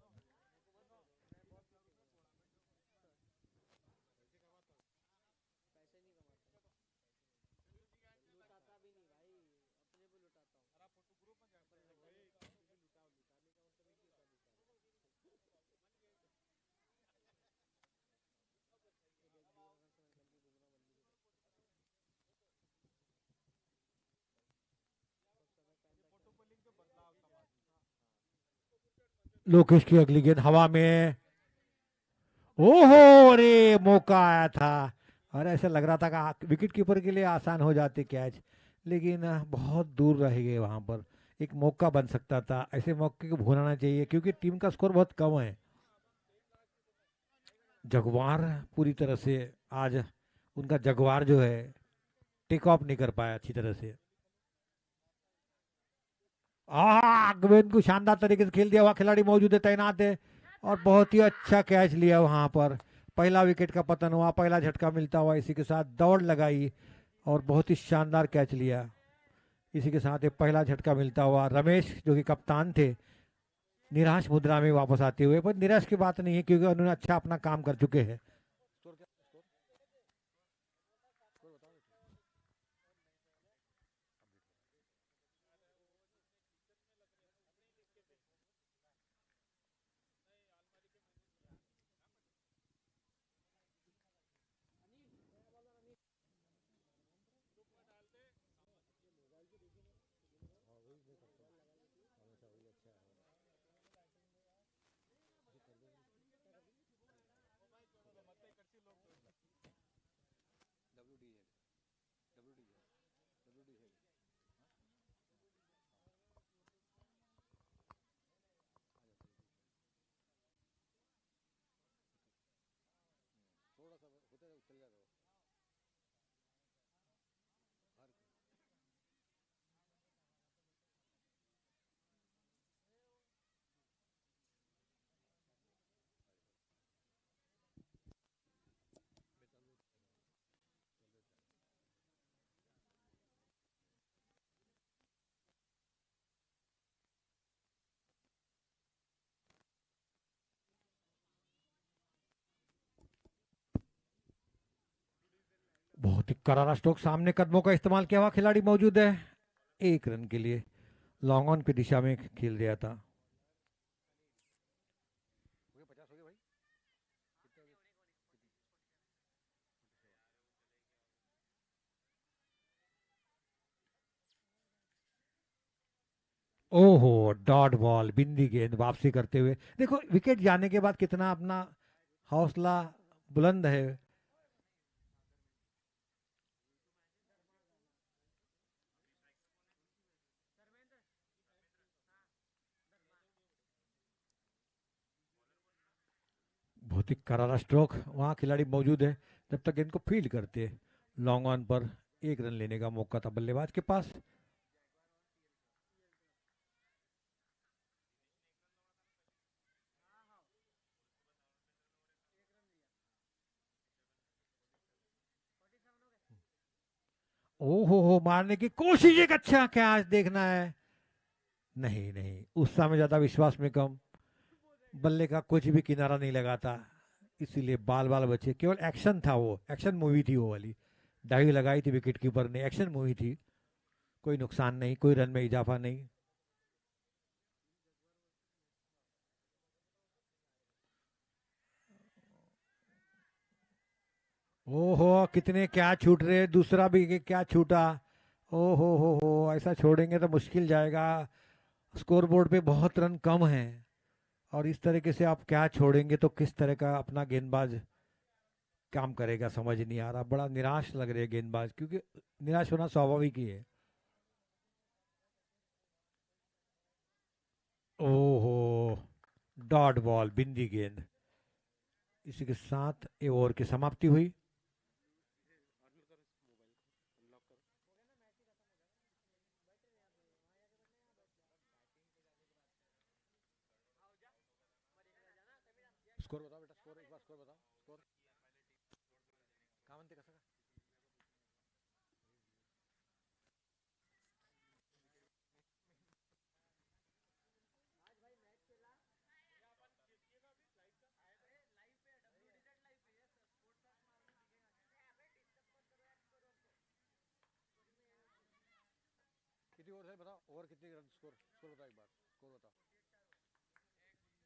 लोकेश की अगली गेंद हवा में, ओहो अरे मौका आया था। और ऐसा लग रहा था कि विकेट कीपर के लिए आसान हो जाते कैच, लेकिन बहुत दूर रह गए वहां पर। एक मौका बन सकता था, ऐसे मौके को भूलना चाहिए क्योंकि टीम का स्कोर बहुत कम है। जगवार पूरी तरह से आज उनका जगवार जो है टेक ऑफ नहीं कर पाया अच्छी तरह से। गेंद को शानदार तरीके से खेल दिया, हुआ खिलाड़ी मौजूद है, तैनात है, और बहुत ही अच्छा कैच लिया वहां पर। पहला विकेट का पतन हुआ, पहला झटका मिलता हुआ, इसी के साथ दौड़ लगाई और बहुत ही शानदार कैच लिया। इसी के साथ एक पहला झटका मिलता हुआ रमेश जो कि कप्तान थे निराश मुद्रा में वापस आते हुए, पर निराश की बात नहीं है क्योंकि उन्होंने अच्छा अपना काम कर चुके हैं। बहुत ही करारा स्ट्रोक, सामने कदमों का इस्तेमाल किया हुआ खिलाड़ी मौजूद है। 1 रन के लिए लॉन्ग ऑन की दिशा में खेल दिया था। ओहो, डॉट बॉल, बिंदी गेंद वापसी करते हुए, देखो विकेट जाने के बाद कितना अपना हौसला बुलंद है। बहुत ही करारा स्ट्रोक, वहां खिलाड़ी मौजूद है जब तक गेंद को फील्ड करते। लॉन्ग ऑन पर एक रन लेने का मौका था बल्लेबाज के पास। ओहो हो, मारने की कोशिश, एक अच्छा कैच देखना है। नहीं नहीं, उस समय ज्यादा विश्वास में कम, बल्ले का कुछ भी किनारा नहीं लगाता, इसीलिए बाल बाल बचे। केवल एक्शन था, वो एक्शन मूवी थी वो वाली, डाई लगाई थी विकेट कीपर ने, एक्शन मूवी थी। कोई नुकसान नहीं, कोई रन में इजाफा नहीं। ओहो, कितने क्या छूट रहे, दूसरा भी क्या छूटा। ओहो हो, ऐसा छोड़ेंगे तो मुश्किल जाएगा। स्कोरबोर्ड पे बहुत रन कम हैं, और इस तरीके से आप क्या छोड़ेंगे तो किस तरह का अपना गेंदबाज काम करेगा, समझ नहीं आ रहा। बड़ा निराश लग रहे हैं गेंदबाज, क्योंकि निराश होना स्वाभाविक ही है। ओहो, डॉट बॉल, बिंदी गेंद। इसी के साथ ये ओवर की समाप्ति हुई। स्कोर बताओ बेटा, स्कोर एक बार, स्कोर बताओ, स्कोर कहाँ बनते कसं का?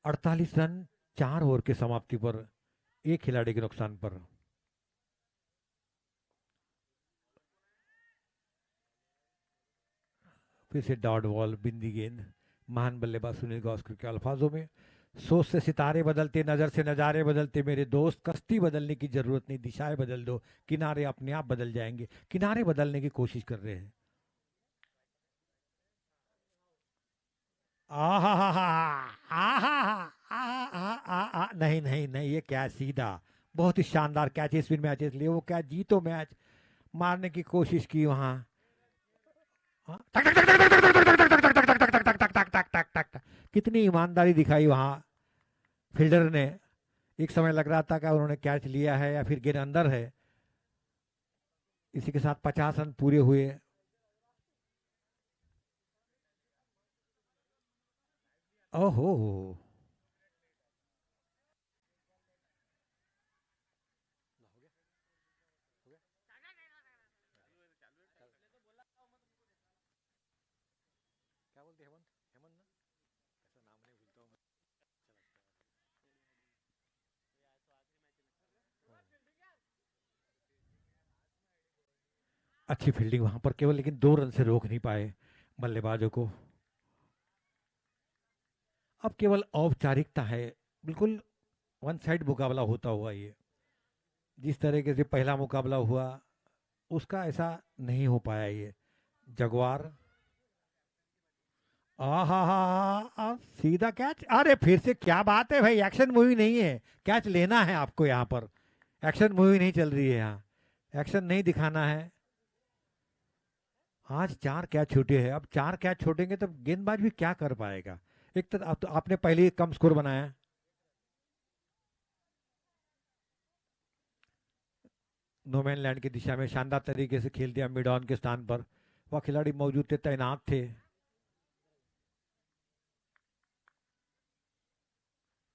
48 रन 4 ओवर की समाप्ति पर, एक खिलाड़ी के नुकसान पर। फिर से डॉट बॉल, बिंदी गेंद। महान बल्लेबाज सुनील गावस्कर के अल्फाजों में, सोच से सितारे बदलते, नजर से नजारे बदलते मेरे दोस्त, कश्ती बदलने की जरूरत नहीं, दिशाएं बदल दो, किनारे अपने आप बदल जाएंगे। किनारे बदलने की कोशिश कर रहे हैं। आहा हा हा, आहा, नहीं नहीं नहीं, ये कैच सीधा, बहुत ही शानदार कैच, स्पिन मैचेस लिए वो कैच, जीतो मैच। मारने की कोशिश की वहां, कितनी ईमानदारी दिखाई वहां फील्डर ने। एक समय लग रहा था कि उन्होंने कैच लिया है या फिर गेंद अंदर है। इसी के साथ 50 रन पूरे हुए। ओहो, क्या बोलते हेमंत, हेमंत ना, ऐसा नाम नहीं भूलता हूँ मैं। अच्छी फील्डिंग वहां पर, केवल लेकिन 2 रन से रोक नहीं पाए बल्लेबाजों को। अब केवल औपचारिकता है, बिल्कुल वन साइड मुकाबला होता हुआ ये, जिस तरीके से पहला मुकाबला हुआ उसका ऐसा नहीं हो पाया ये। जगवार, सीधा कैच, अरे फिर से क्या बात है भाई, एक्शन मूवी नहीं है, कैच लेना है आपको यहाँ पर, एक्शन मूवी नहीं चल रही है यहाँ, एक्शन नहीं दिखाना है। आज 4 कैच छूटे हैं, अब 4 कैच छोड़ेंगे तो गेंदबाज भी क्या कर पाएगा। एक तो आपने पहले ही कम स्कोर बनाया। नोमैन लैंड की दिशा में शानदार तरीके से खेल दिया, मिड ऑन के स्थान पर वह खिलाड़ी मौजूद थे, तैनात थे।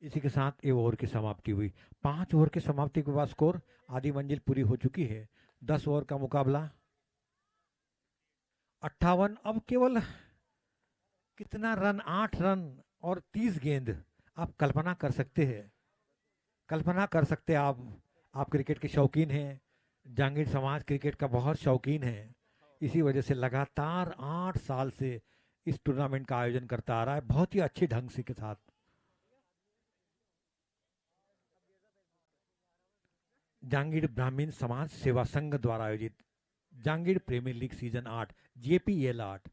इसी के साथ ये ओवर की समाप्ति हुई। 5 ओवर की समाप्ति के बाद स्कोर, आधी मंजिल पूरी हो चुकी है। 10 ओवर का मुकाबला, 58। अब केवल कितना रन, 8 रन और 30 गेंद। आप कल्पना कर सकते हैं, कल्पना कर सकते हैं आप क्रिकेट के शौकीन हैं, जहांगीर समाज क्रिकेट का बहुत शौकीन है, इसी वजह से लगातार 8 साल से इस टूर्नामेंट का आयोजन करता आ रहा है बहुत ही अच्छे ढंग से के साथ। जांगीर ब्राह्मीण समाज सेवा संघ द्वारा आयोजित Jahangir premier league season 8 JPL 8।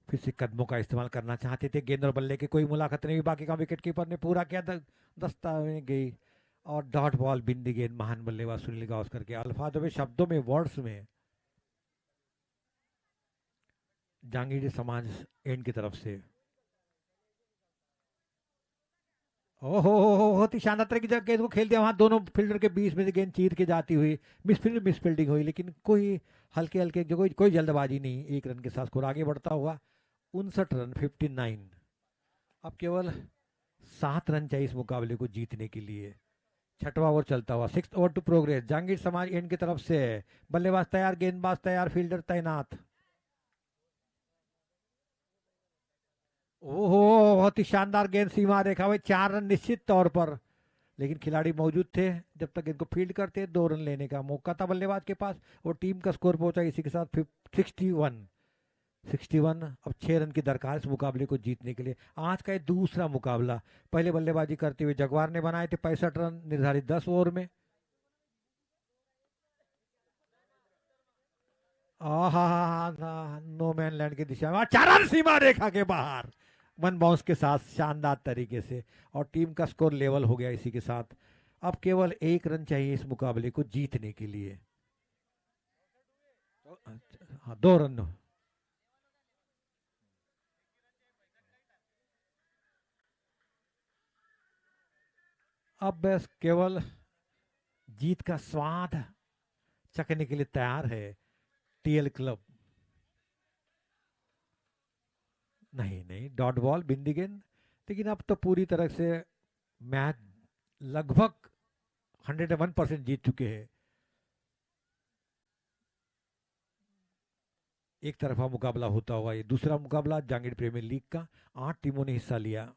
फिर से कदमों का इस्तेमाल करना चाहते थे, गेंद और बल्ले की कोई मुलाकात नहीं हुई, बाकी का विकेट कीपर ने पूरा किया, दस्तावेज गई और डॉट बॉल बिंदी गेंद महान बल्लेबाज सुनील गावस्कर के अल्फाजों में, शब्दों में, वर्ड्स में जांगीर समाज एंड की तरफ से। ओहो बहुत ही शानदार तरीके से गेंद को खेल दिया, वहां दोनों फील्डर के बीच में से गेंद चीर के जाती हुई मिसफील्डिंग हुई, लेकिन कोई हल्के हल्के जो कोई जल्दबाजी नहीं, 1 रन के साथ स्कोर आगे बढ़ता हुआ 59 रन 59। अब केवल 7 रन चाहिए इस मुकाबले को जीतने के लिए। 6वां ओवर चलता हुआ, 6th over to progress. Jahangir समाज एंड की तरफ से बल्लेबाज तैयार, गेंदबाज तैयार, फील्डर तैनात। ओहो बहुत ही शानदार गेंद सीमा रेखा में, 4 रन निश्चित तौर पर, लेकिन खिलाड़ी मौजूद थे जब तक इनको फील्ड करते, 2 रन लेने का मौका था बल्लेबाज के पास और टीम का स्कोर पहुंचा इसी के साथ 61। अब 6 रन की दरकार इस मुकाबले को जीतने के लिए। आज का ये दूसरा मुकाबला, पहले बल्लेबाजी करते हुए जगवार ने बनाए थे 65 रन निर्धारित 10 ओवर में। नो मैन लैंड की दिशा में 4 रन सीमा रेखा के बाहर, 1 बाउंस के साथ शानदार तरीके से, और टीम का स्कोर लेवल हो गया इसी के साथ। अब केवल 1 रन चाहिए इस मुकाबले को जीतने के लिए। हाँ 2 रन। अब बस केवल जीत का स्वाद चखने के लिए तैयार है टीएल क्लब। नहीं डॉट बॉल बिंदी गेंद, लेकिन अब तो पूरी तरह से मैच लगभग 101% जीत चुके हैं। एक तरफा मुकाबला होता हुआ ये दूसरा मुकाबला जांगीर प्रीमियर लीग का, 8 टीमों ने हिस्सा लिया।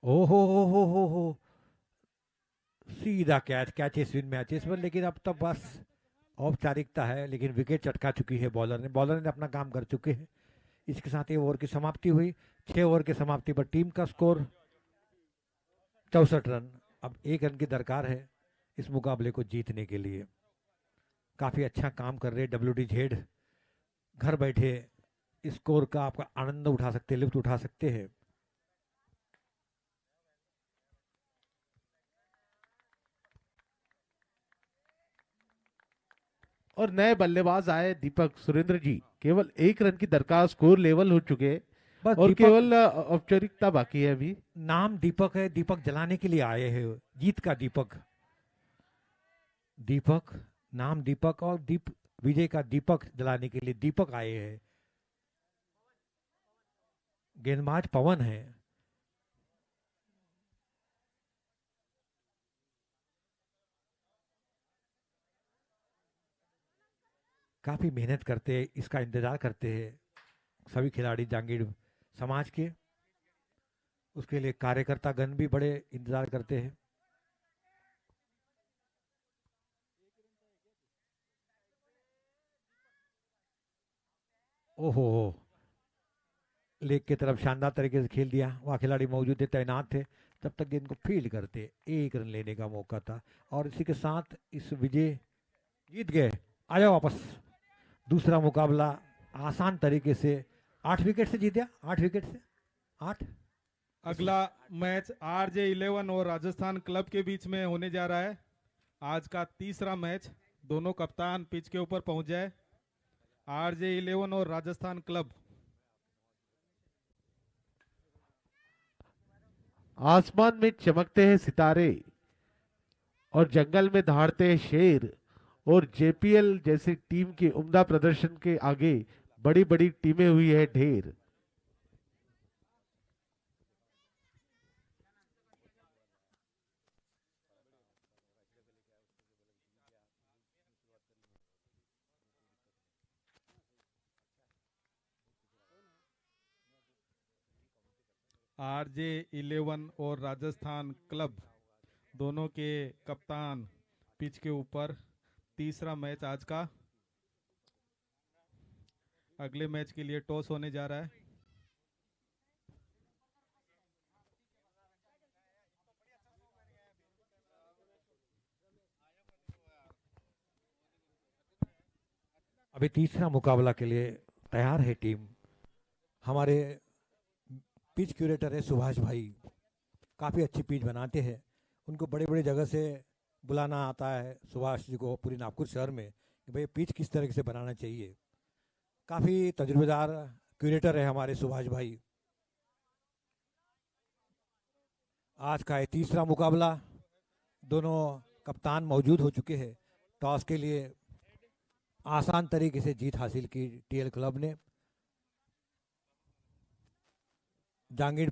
हो सीधा कैच स्विन मैचेस पर, लेकिन अब तो बस औपचारिकता है, लेकिन विकेट चटका चुकी है बॉलर ने अपना काम कर चुके हैं। इसके साथ ये ओवर की समाप्ति हुई। 6 ओवर की समाप्ति पर टीम का स्कोर 64 रन। अब 1 रन की दरकार है इस मुकाबले को जीतने के लिए। काफी अच्छा काम कर रहे WDZ, घर बैठे स्कोर का आपका आनंद उठा सकते, लुत्फ उठा सकते हैं। और नए बल्लेबाज आए दीपक सुरेंद्र जी, केवल 1 रन की दरकार, स्कोर लेवल हो चुके बस और केवल औपचारिकता बाकी है अभी। नाम दीपक है, दीपक जलाने के लिए आए हैं, जीत का दीपक। नाम दीपक और विजय का दीपक जलाने के लिए दीपक आए हैं। गेंदबाज पवन है। काफी मेहनत करते हैं, इसका इंतजार करते हैं सभी खिलाड़ी जांगीर समाज के। उसके लिए कार्यकर्ता गण भी बड़े इंतजार करते हैं। ओहो लेग की तरफ शानदार तरीके से खेल दिया, वहाँ खिलाड़ी मौजूद थे, तैनात थे, तब तक गेंद को फील्ड करते 1 रन लेने का मौका था, और इसी के साथ इस विजय जीत गए। आ जाओ वापस। दूसरा मुकाबला आसान तरीके से 8 विकेट से जीत गया, 8 विकेट से 8। अगला मैच RJ11 और राजस्थान क्लब के बीच में होने जा रहा है। आज का तीसरा मैच, दोनों कप्तान पिच के ऊपर पहुंच जाए। RJ11 और राजस्थान क्लब। आसमान में चमकते हैं सितारे और जंगल में दहाड़ते हैं शेर, और JPL जैसी टीम के उम्दा प्रदर्शन के आगे बड़ी बड़ी टीमें हुई है ढेर। RJ11 और राजस्थान क्लब दोनों के कप्तान पिच के ऊपर तीसरा मैच आज का। अगले मैच के लिए टॉस होने जा रहा है। अभी तीसरा मुकाबला के लिए तैयार है टीम। हमारे पिच क्यूरेटर है सुभाष भाई, काफ़ी अच्छी पिच बनाते हैं। उनको बड़े बड़े जगह से बुलाना आता है सुभाष जी को पूरी नागपुर शहर में कि भाई पिच किस तरह से बनाना चाहिए। काफ़ी तजुर्बेदार क्यूरेटर है हमारे सुभाष भाई। आज का है तीसरा मुकाबला, दोनों कप्तान मौजूद हो चुके हैं। टॉस के लिए आसान तरीके से जीत हासिल की टीएल क्लब ने। जहांगीर